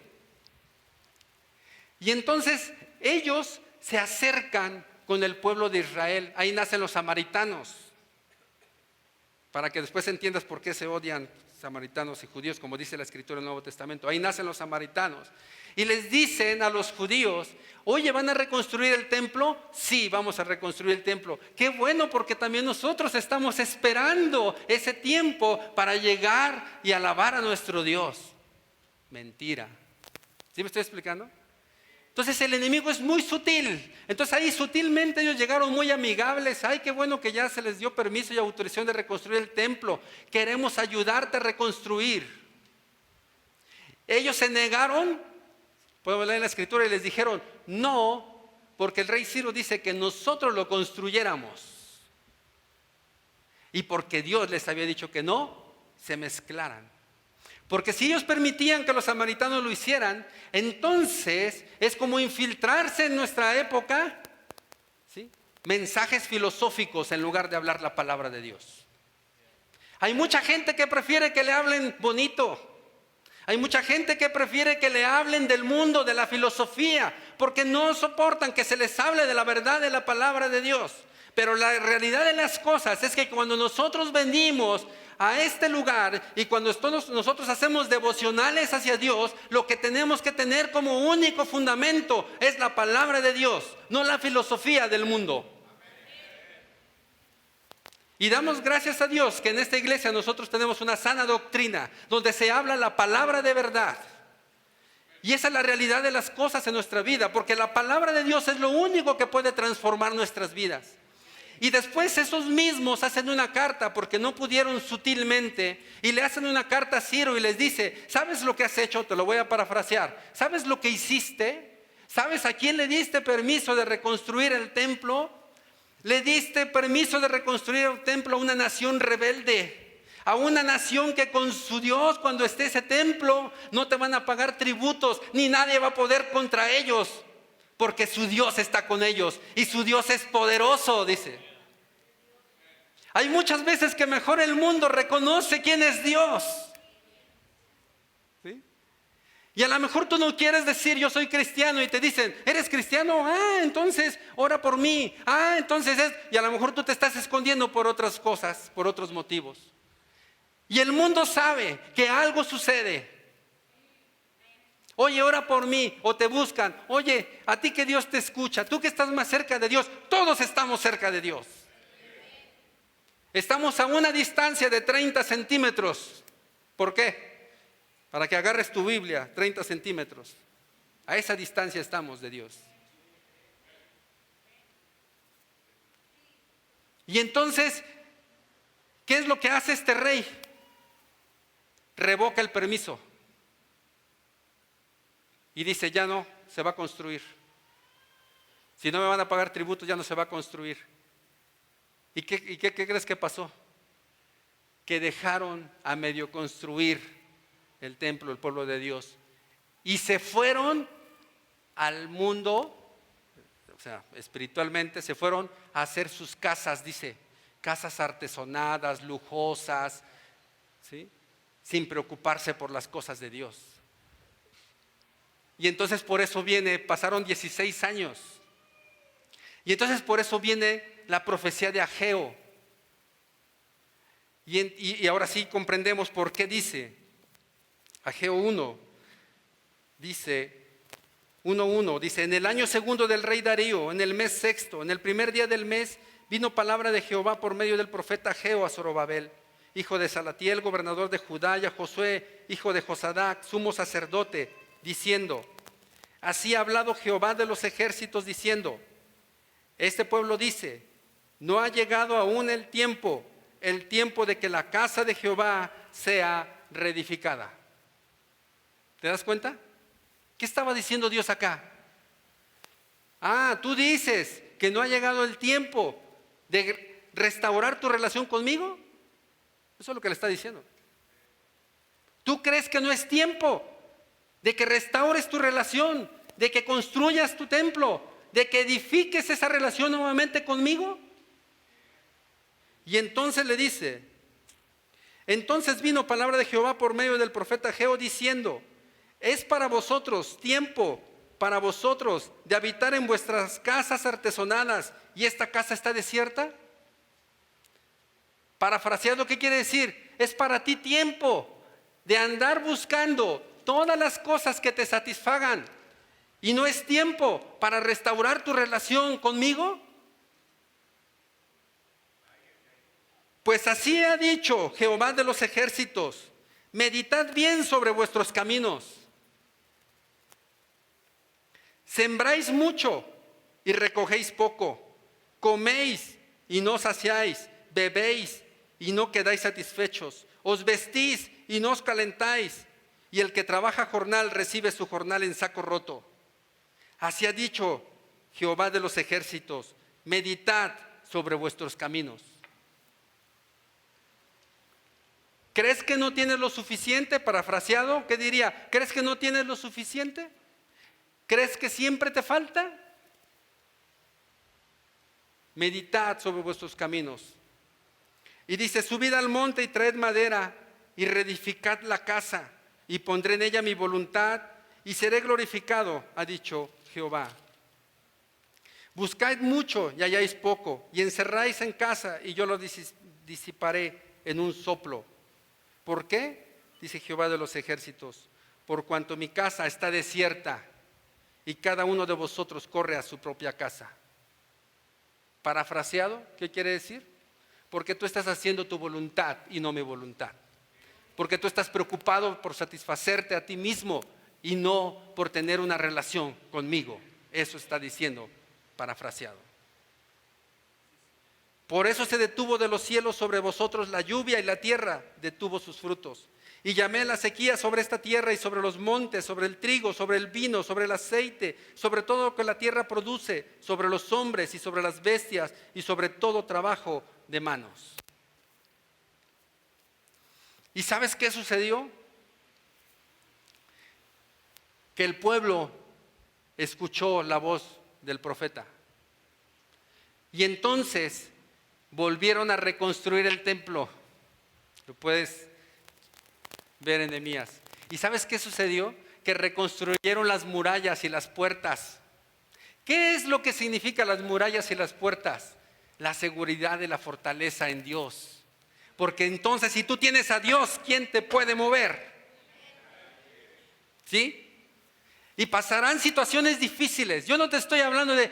Y entonces ellos se acercan con el pueblo de Israel. Ahí nacen los samaritanos, para que después entiendas por qué se odian samaritanos y judíos, como dice la escritura del Nuevo Testamento. Ahí nacen los samaritanos. Y les dicen a los judíos: oye, ¿van a reconstruir el templo? Sí, vamos a reconstruir el templo. Qué bueno, porque también nosotros estamos esperando ese tiempo para llegar y alabar a nuestro Dios. Mentira. ¿Sí me estoy explicando? Entonces el enemigo es muy sutil. Entonces ahí sutilmente ellos llegaron muy amigables. Ay, qué bueno que ya se les dio permiso y autorización de reconstruir el templo. Queremos ayudarte a reconstruir. Ellos se negaron. Podemos leer en la escritura y les dijeron: no, porque el rey Ciro dice que nosotros lo construyéramos. Y porque Dios les había dicho que no se mezclaran. Porque si ellos permitían que los samaritanos lo hicieran, entonces es como infiltrarse en nuestra época, ¿sí?, mensajes filosóficos en lugar de hablar la palabra de Dios. Hay mucha gente que prefiere que le hablen bonito. Hay mucha gente que prefiere que le hablen del mundo, de la filosofía, porque no soportan que se les hable de la verdad de la palabra de Dios. Pero la realidad de las cosas es que cuando nosotros venimos a este lugar y cuando nosotros hacemos devocionales hacia Dios, lo que tenemos que tener como único fundamento es la palabra de Dios, no la filosofía del mundo. Y damos gracias a Dios que en esta iglesia nosotros tenemos una sana doctrina donde se habla la palabra de verdad. Y esa es la realidad de las cosas en nuestra vida, porque la palabra de Dios es lo único que puede transformar nuestras vidas. Y después esos mismos hacen una carta porque no pudieron sutilmente, y le hacen una carta a Ciro y les dice: ¿sabes lo que has hecho? Te lo voy a parafrasear. ¿Sabes lo que hiciste? ¿Sabes a quién le diste permiso de reconstruir el templo? Le diste permiso de reconstruir el templo a una nación rebelde, a una nación que con su Dios, cuando esté ese templo, no te van a pagar tributos, ni nadie va a poder contra ellos, porque su Dios está con ellos y su Dios es poderoso, dice. Hay muchas veces que mejor el mundo reconoce quién es Dios. ¿Sí? Y a lo mejor tú no quieres decir: yo soy cristiano, y te dicen: ¿eres cristiano? Ah, entonces ora por mí. Ah, entonces es... Y a lo mejor tú te estás escondiendo por otras cosas, por otros motivos. Y el mundo sabe que algo sucede. Oye, ora por mí, o te buscan. Oye, a ti que Dios te escucha, tú que estás más cerca de Dios. Todos estamos cerca de Dios. Estamos a una distancia de 30 centímetros. ¿Por qué? Para que agarres tu Biblia, 30 centímetros. A esa distancia estamos de Dios. Y entonces, ¿qué es lo que hace este rey? Revoca el permiso. Y dice: ya no se va a construir. Si no me van a pagar tributos, ya no se va a construir. ¿Y qué crees que pasó? Que dejaron a medio construir el templo, el pueblo de Dios. Y se fueron al mundo, o sea, espiritualmente, se fueron a hacer sus casas, dice, casas artesonadas, lujosas, ¿sí?, sin preocuparse por las cosas de Dios. Y entonces por eso pasaron 16 años. Y entonces por eso viene la profecía de Ageo. Y ahora sí comprendemos por qué dice. Ageo 1, dice, 1:1, dice: en el año segundo del rey Darío, en el mes sexto, en el primer día del mes, vino palabra de Jehová por medio del profeta Ageo a Zorobabel, hijo de Salatiel, gobernador de Judá, y a Josué, hijo de Josadac, sumo sacerdote, diciendo: así ha hablado Jehová de los ejércitos, diciendo: este pueblo dice: no ha llegado aún el tiempo, el tiempo de que la casa de Jehová sea reedificada. ¿Te das cuenta? ¿Qué estaba diciendo Dios acá? Tú dices que no ha llegado el tiempo de restaurar tu relación conmigo. Eso es lo que le está diciendo. ¿Tú crees que no es tiempo de que restaures tu relación, de que construyas tu templo, de que edifiques esa relación nuevamente conmigo? Y entonces le dice, entonces vino palabra de Jehová por medio del profeta Ageo diciendo, es para vosotros tiempo, para vosotros de habitar en vuestras casas artesonadas, y esta casa está desierta. Parafraseado, ¿qué quiere decir? Es para ti tiempo de andar buscando todas las cosas que te satisfagan, y no es tiempo para restaurar tu relación conmigo. Pues así ha dicho Jehová de los ejércitos, meditad bien sobre vuestros caminos. Sembráis mucho y recogéis poco, coméis y no saciáis, bebéis y no quedáis satisfechos, os vestís y no os calentáis, y el que trabaja jornal recibe su jornal en saco roto. Así ha dicho Jehová de los ejércitos, meditad sobre vuestros caminos. ¿Crees que no tienes lo suficiente? Parafraseado, ¿qué diría? ¿Crees que no tienes lo suficiente? ¿Crees que siempre te falta? Meditad sobre vuestros caminos. Y dice, subid al monte y traed madera y reedificad la casa y pondré en ella mi voluntad y seré glorificado, ha dicho Jehová. Buscáis mucho y halláis poco, y encerráis en casa y yo lo disiparé en un soplo. ¿Por qué? Dice Jehová de los ejércitos, por cuanto mi casa está desierta y cada uno de vosotros corre a su propia casa. Parafraseado, ¿qué quiere decir? Porque tú estás haciendo tu voluntad y no mi voluntad. Porque tú estás preocupado por satisfacerte a ti mismo y no por tener una relación conmigo. Eso está diciendo parafraseado. Por eso se detuvo de los cielos sobre vosotros la lluvia y la tierra detuvo sus frutos. Y llamé la sequía sobre esta tierra y sobre los montes, sobre el trigo, sobre el vino, sobre el aceite, sobre todo lo que la tierra produce, sobre los hombres y sobre las bestias y sobre todo trabajo de manos. ¿Y sabes qué sucedió? Que el pueblo escuchó la voz del profeta. Y entonces volvieron a reconstruir el templo. Lo puedes ver en Nehemías. ¿Y sabes qué sucedió? Que reconstruyeron las murallas y las puertas. ¿Qué es lo que significan las murallas y las puertas? La seguridad de la fortaleza en Dios. Porque entonces si tú tienes a Dios, ¿quién te puede mover? ¿Sí? Y pasarán situaciones difíciles. Yo no te estoy hablando de,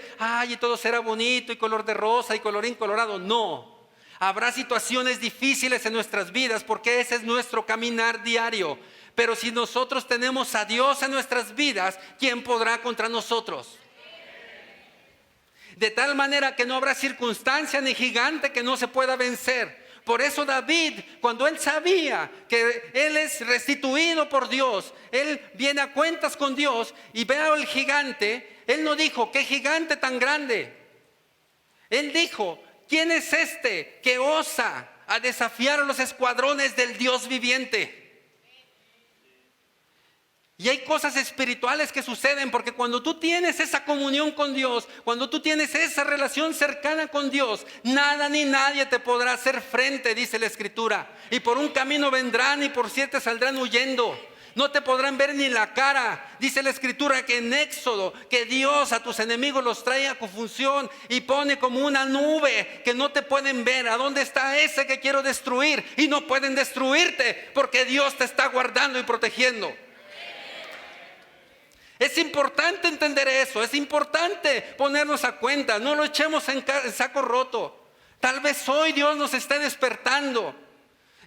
y todo será bonito y color de rosa y colorín colorado. No. Habrá situaciones difíciles en nuestras vidas porque ese es nuestro caminar diario. Pero si nosotros tenemos a Dios en nuestras vidas, ¿quién podrá contra nosotros? De tal manera que no habrá circunstancia ni gigante que no se pueda vencer. Por eso David, cuando él sabía que él es restituido por Dios, él viene a cuentas con Dios y ve al gigante, él no dijo, ¿qué gigante tan grande? Él dijo, ¿quién es este que osa a desafiar a los escuadrones del Dios viviente? Y hay cosas espirituales que suceden porque cuando tú tienes esa comunión con Dios, cuando tú tienes esa relación cercana con Dios, nada ni nadie te podrá hacer frente, dice la Escritura. Y por un camino vendrán y por 7 saldrán huyendo. No te podrán ver ni la cara. Dice la Escritura que en Éxodo, que Dios a tus enemigos los trae a confusión y pone como una nube que no te pueden ver. ¿A dónde está ese que quiero destruir? Y no pueden destruirte porque Dios te está guardando y protegiendo. Es importante entender eso, es importante ponernos a cuenta, no lo echemos en saco roto. Tal vez hoy Dios nos esté despertando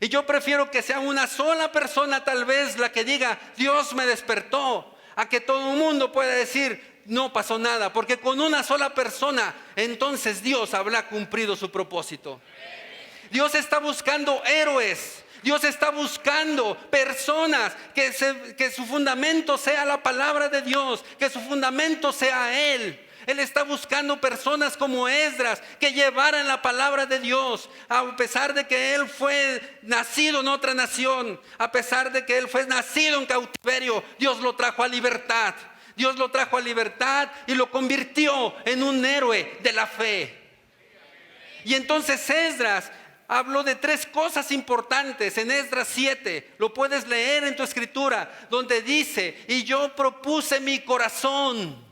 y yo prefiero que sea una sola persona tal vez la que diga, Dios me despertó, a que todo el mundo pueda decir, no pasó nada, porque con una sola persona entonces Dios habrá cumplido su propósito. Dios está buscando héroes. Dios está buscando personas que su fundamento sea la palabra de Dios, que su fundamento sea Él. Él está buscando personas como Esdras que llevaran la palabra de Dios, a pesar de que él fue nacido en otra nación, a pesar de que él fue nacido en cautiverio. Dios lo trajo a libertad. Dios lo trajo a libertad y lo convirtió en un héroe de la fe. Y entonces Esdras habló de 3 cosas importantes en Esdras 7. Lo puedes leer en tu escritura, donde dice: y yo propuse mi corazón.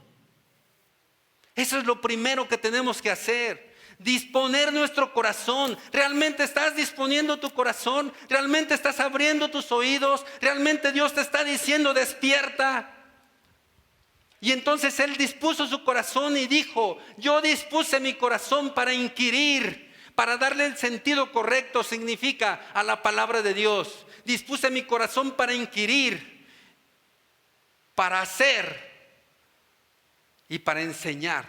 Eso es lo primero que tenemos que hacer. Disponer nuestro corazón. ¿Realmente estás disponiendo tu corazón? ¿Realmente estás abriendo tus oídos? ¿Realmente Dios te está diciendo despierta? Y entonces él dispuso su corazón y dijo: yo dispuse mi corazón para inquirir. Para darle el sentido correcto significa a la palabra de Dios. Dispuse mi corazón para inquirir, para hacer y para enseñar.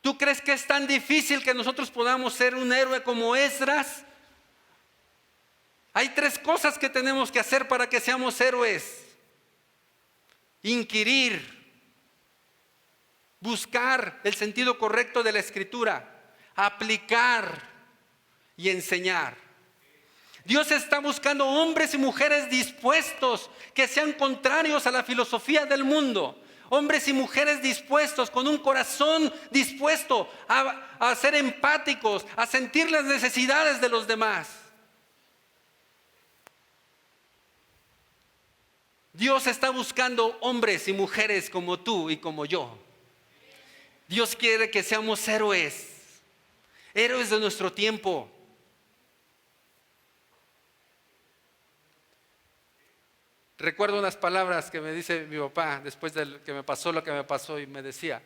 ¿Tú crees que es tan difícil que nosotros podamos ser un héroe como Esdras? Hay 3 cosas que tenemos que hacer para que seamos héroes: inquirir, buscar el sentido correcto de la escritura, aplicar y enseñar. Dios está buscando hombres y mujeres dispuestos, que sean contrarios a la filosofía del mundo. Hombres y mujeres dispuestos, con un corazón dispuesto a ser empáticos, a sentir las necesidades de los demás. Dios está buscando hombres y mujeres como tú y como yo. Dios quiere que seamos héroes, héroes de nuestro tiempo. Recuerdo unas palabras que me dice mi papá después de que me pasó lo que me pasó, y me decía: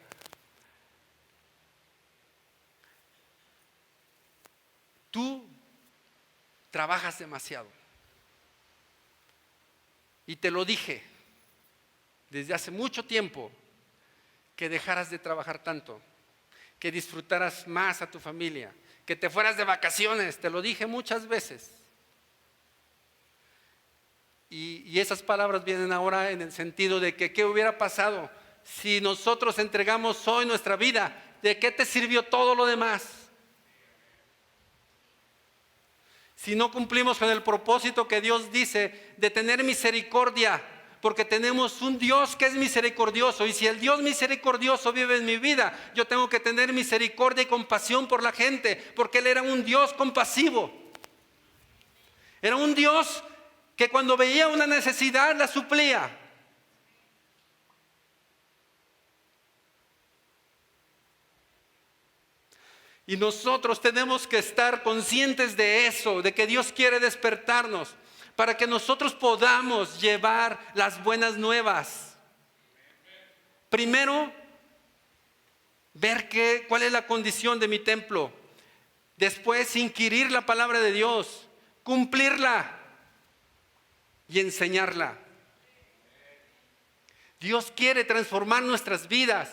tú trabajas demasiado. Y te lo dije desde hace mucho tiempo, que dejaras de trabajar tanto, que disfrutaras más a tu familia, que te fueras de vacaciones. Te lo dije muchas veces. Y esas palabras vienen ahora en el sentido de que ¿qué hubiera pasado si nosotros entregamos hoy nuestra vida? ¿De qué te sirvió todo lo demás? Si no cumplimos con el propósito que Dios dice de tener misericordia, porque tenemos un Dios que es misericordioso. Y si el Dios misericordioso vive en mi vida, yo tengo que tener misericordia y compasión por la gente, porque Él era un Dios compasivo. Era un Dios que cuando veía una necesidad la suplía. Y nosotros tenemos que estar conscientes de eso, de que Dios quiere despertarnos para que nosotros podamos llevar las buenas nuevas. Primero, ver cuál es la condición de mi templo. Después, inquirir la palabra de Dios, cumplirla y enseñarla. Dios quiere transformar nuestras vidas.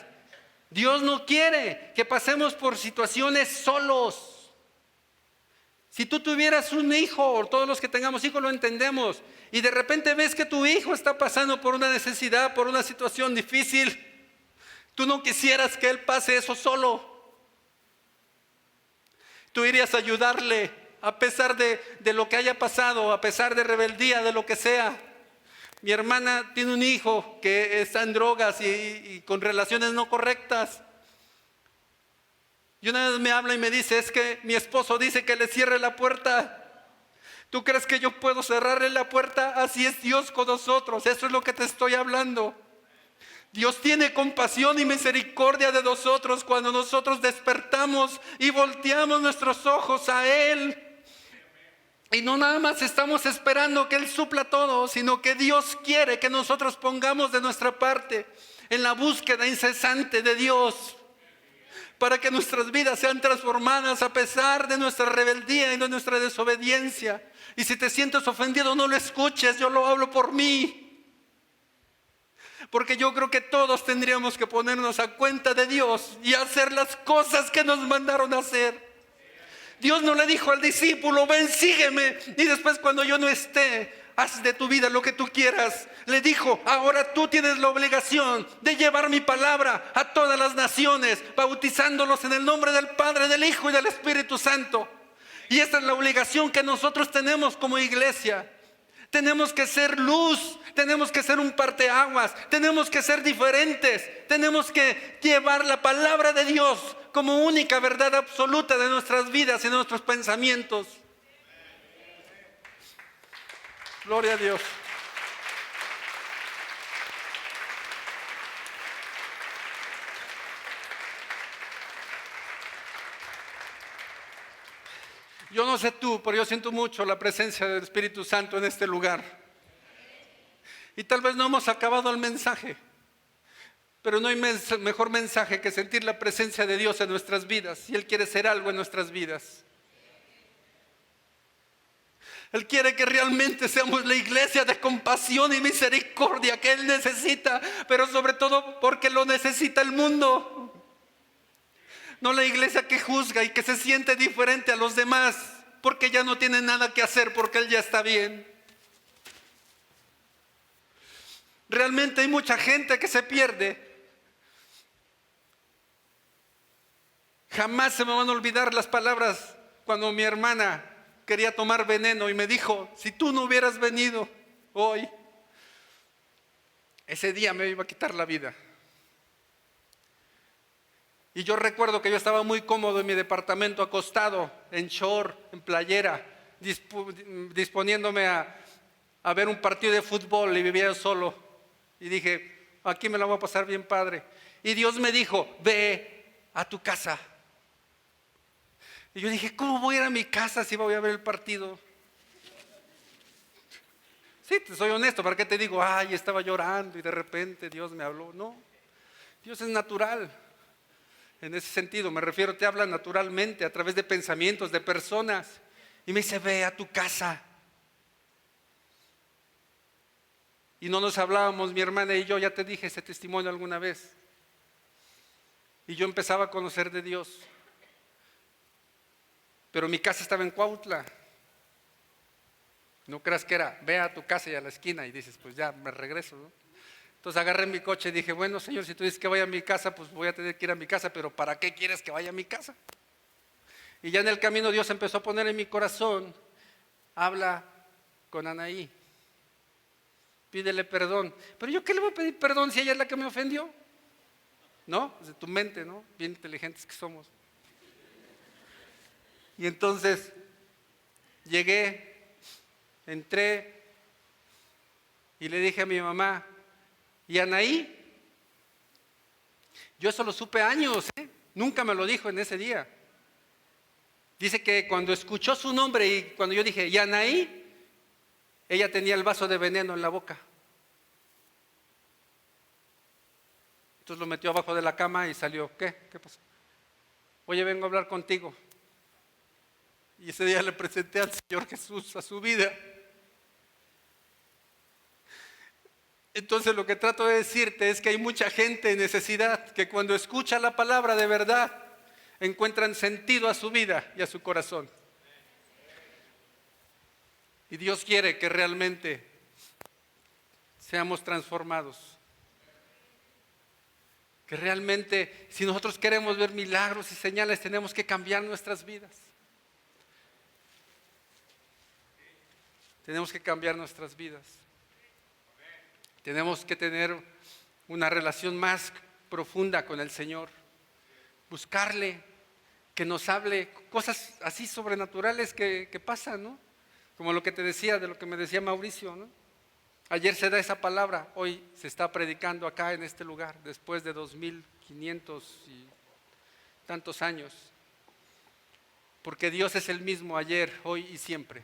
Dios no quiere que pasemos por situaciones solos. Si tú tuvieras un hijo, o todos los que tengamos hijos lo entendemos, y de repente ves que tu hijo está pasando por una necesidad, por una situación difícil, tú no quisieras que él pase eso solo. Tú irías a ayudarle a pesar de lo que haya pasado, a pesar de rebeldía, de lo que sea. Mi hermana tiene un hijo que está en drogas y con relaciones no correctas. Y una vez me habla y me dice: es que mi esposo dice que le cierre la puerta. ¿Tú crees que yo puedo cerrarle la puerta? Así es Dios con nosotros. Eso es lo que te estoy hablando. Dios tiene compasión y misericordia de nosotros cuando nosotros despertamos y volteamos nuestros ojos a Él. Y no nada más estamos esperando que Él supla todo, sino que Dios quiere que nosotros pongamos de nuestra parte en la búsqueda incesante de Dios, para que nuestras vidas sean transformadas a pesar de nuestra rebeldía y de nuestra desobediencia. Y si te sientes ofendido, no lo escuches, yo lo hablo por mí. Porque yo creo que todos tendríamos que ponernos a cuenta de Dios y hacer las cosas que nos mandaron a hacer. Dios no le dijo al discípulo, ven, sígueme, y después cuando yo no esté, haz de tu vida lo que tú quieras. Le dijo, ahora tú tienes la obligación de llevar mi palabra a todas las naciones, bautizándolos en el nombre del Padre, del Hijo y del Espíritu Santo. Y esta es la obligación que nosotros tenemos como iglesia. Tenemos que ser luz, tenemos que ser un parteaguas, tenemos que ser diferentes, tenemos que llevar la palabra de Dios como única verdad absoluta de nuestras vidas y de nuestros pensamientos. Gloria a Dios. Yo no sé tú, pero yo siento mucho la presencia del Espíritu Santo en este lugar. Y tal vez no hemos acabado el mensaje, pero no hay mejor mensaje que sentir la presencia de Dios en nuestras vidas. Y Él quiere hacer algo en nuestras vidas. Él quiere que realmente seamos la iglesia de compasión y misericordia que Él necesita, pero sobre todo porque lo necesita el mundo. No la iglesia que juzga y que se siente diferente a los demás porque ya no tiene nada que hacer, porque Él ya está bien. Realmente hay mucha gente que se pierde. Jamás se me van a olvidar las palabras cuando mi hermana quería tomar veneno y me dijo, si tú no hubieras venido hoy, ese día me iba a quitar la vida. Y yo recuerdo que yo estaba muy cómodo en mi departamento, acostado, en short, en playera, disponiéndome a ver un partido de fútbol, y vivía yo solo. Y dije, aquí me la voy a pasar bien padre. Y Dios me dijo, ve a tu casa. Y yo dije, ¿cómo voy a ir a mi casa si voy a ver el partido? Sí, te soy honesto, ¿para qué te digo? Ay, estaba llorando y de repente Dios me habló. No, Dios es natural. En ese sentido, me refiero, te habla naturalmente a través de pensamientos, de personas. Y me dice, ve a tu casa. Y no nos hablábamos, mi hermana y yo, ya te dije ese testimonio alguna vez. Y yo empezaba a conocer de Dios. Pero mi casa estaba en Cuautla. No creas que era, ve a tu casa y a la esquina. Y dices, pues ya me regreso, ¿no? Entonces agarré mi coche y dije, bueno, Señor, si tú dices que vaya a mi casa, pues voy a tener que ir a mi casa, pero ¿para qué quieres que vaya a mi casa? Y ya en el camino Dios empezó a poner en mi corazón, habla con Anaí, pídele perdón. Pero yo, ¿qué le voy a pedir perdón si ella es la que me ofendió? ¿No? Desde tu mente, ¿no? Bien inteligentes que somos. Y entonces llegué, entré y le dije a mi mamá, ¿y Anaí? Yo eso lo supe años, nunca me lo dijo en ese día. Dice que cuando escuchó su nombre y cuando yo dije, ¿y Anaí? Ella tenía el vaso de veneno en la boca. Entonces lo metió abajo de la cama y salió. ¿Qué pasó? Oye, vengo a hablar contigo. Y ese día le presenté al Señor Jesús a su vida. Entonces lo que trato de decirte es que hay mucha gente en necesidad que cuando escucha la palabra de verdad encuentran sentido a su vida y a su corazón. Y Dios quiere que realmente seamos transformados. Que realmente, si nosotros queremos ver milagros y señales, tenemos que cambiar nuestras vidas. Tenemos que cambiar nuestras vidas. Tenemos que tener una relación más profunda con el Señor. Buscarle, que nos hable cosas así sobrenaturales que pasan, ¿no? Como lo que te decía, de lo que me decía Mauricio, ¿no? Ayer se da esa palabra, hoy se está predicando acá en este lugar, después de 2500 y tantos años. Porque Dios es el mismo ayer, hoy y siempre.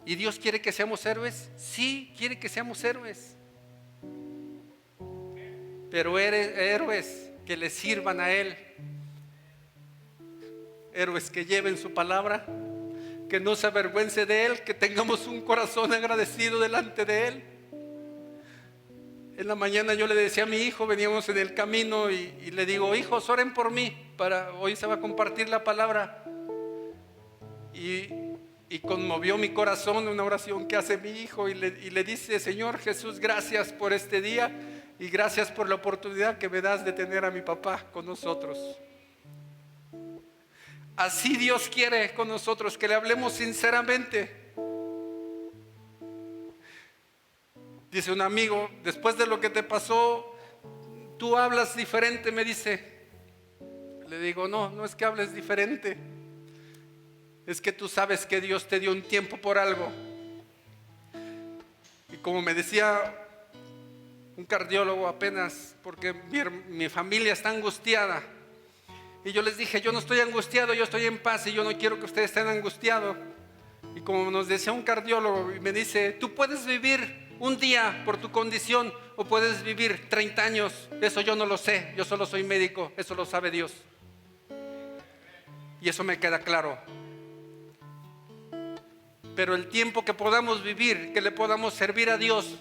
¿Y Dios quiere que seamos héroes? Sí, quiere que seamos héroes. Pero héroes que le sirvan a Él. Héroes que lleven su palabra, que no se avergüence de Él, que tengamos un corazón agradecido delante de Él. En la mañana yo le decía a mi hijo, veníamos en el camino y le digo: hijos, oren por mí, hoy se va a compartir la palabra. Y conmovió mi corazón una oración que hace mi hijo y le dice: Señor Jesús, gracias por este día y gracias por la oportunidad que me das de tener a mi papá con nosotros. Así Dios quiere con nosotros, que le hablemos sinceramente. Dice un amigo: después de lo que te pasó, tú hablas diferente, me dice. Le digo: no es que hables diferente, es que tú sabes que Dios te dio un tiempo por algo. Y como me decía un cardiólogo apenas, porque mi familia está angustiada, y yo les dije: yo no estoy angustiado, yo estoy en paz y yo no quiero que ustedes estén angustiados. Y como nos decía un cardiólogo, me dice: tú puedes vivir un día por tu condición o puedes vivir 30 años, eso yo no lo sé, yo solo soy médico, eso lo sabe Dios. Y eso me queda claro. Pero el tiempo que podamos vivir, que le podamos servir a Dios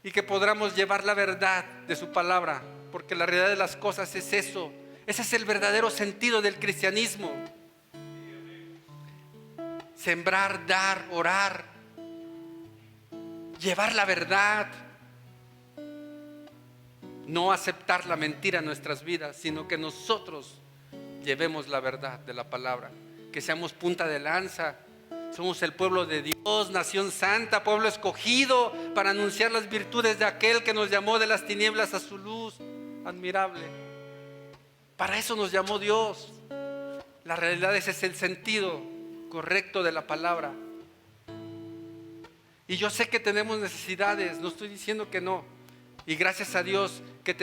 y que podamos llevar la verdad de su palabra, porque la realidad de las cosas es eso. Ese es el verdadero sentido del cristianismo. Sembrar, dar, orar, llevar la verdad, no aceptar la mentira en nuestras vidas, sino que nosotros llevemos la verdad de la palabra, que seamos punta de lanza. Somos el pueblo de Dios, nación santa, pueblo escogido para anunciar las virtudes de aquel que nos llamó de las tinieblas a su luz admirable. Para eso nos llamó Dios. La realidad ese es el sentido correcto de la palabra. Y yo sé que tenemos necesidades, no estoy diciendo que no. Y gracias a Dios que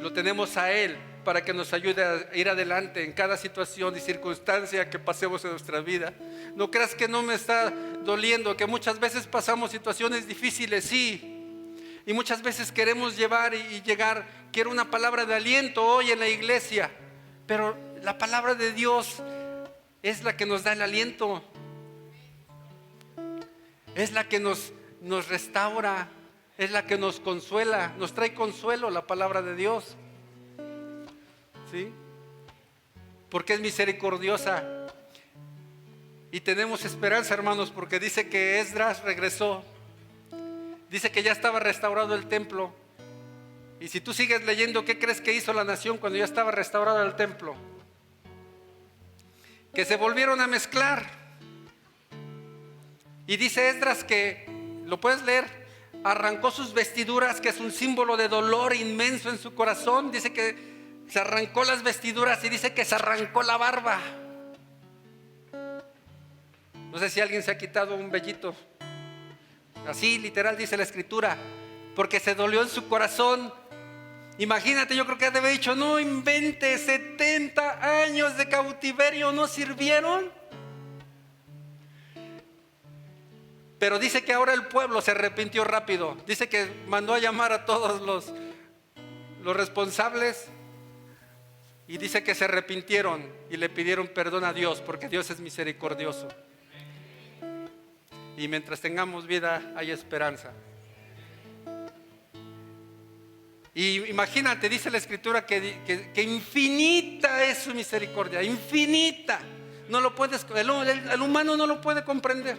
lo tenemos a Él para que nos ayude a ir adelante en cada situación y circunstancia que pasemos en nuestra vida. No creas que no me está doliendo, que muchas veces pasamos situaciones difíciles, sí. Y muchas veces queremos llevar y llegar. Quiero una palabra de aliento hoy en la iglesia, pero la palabra de Dios es la que nos da el aliento. Es la que nos restaura, es la que nos consuela, nos trae consuelo la palabra de Dios. ¿Sí? Porque es misericordiosa. Y tenemos esperanza, hermanos, porque dice que Esdras regresó. Dice que ya estaba restaurado el templo. Y si tú sigues leyendo, ¿qué crees que hizo la nación cuando ya estaba restaurado el templo? Que se volvieron a mezclar. Y dice Esdras que, lo puedes leer, arrancó sus vestiduras, que es un símbolo de dolor inmenso en su corazón. Dice que se arrancó las vestiduras y dice que se arrancó la barba. No sé si alguien se ha quitado un vellito. Así literal dice la escritura, porque se dolió en su corazón. Imagínate, yo creo que debe haber dicho: no invente, 70 años de cautiverio no sirvieron. Pero dice que ahora el pueblo se arrepintió rápido. Dice que mandó a llamar a todos los responsables y dice que se arrepintieron y le pidieron perdón a Dios, porque Dios es misericordioso. Y mientras tengamos vida hay esperanza. Y imagínate, dice la escritura que infinita es su misericordia, infinita. No lo puedes, el humano no lo puede comprender.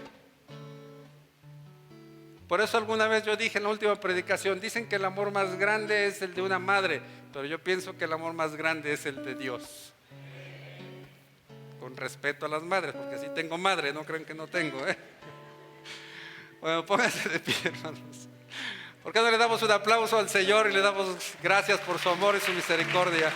Por eso alguna vez yo dije en la última predicación, dicen que el amor más grande es el de una madre, pero yo pienso que el amor más grande es el de Dios. Con respeto a las madres, porque sí tengo madre, no creen que no tengo, ¿eh? Bueno, pónganse de pie, hermanos. ¿Por qué no le damos un aplauso al Señor y le damos gracias por su amor y su misericordia?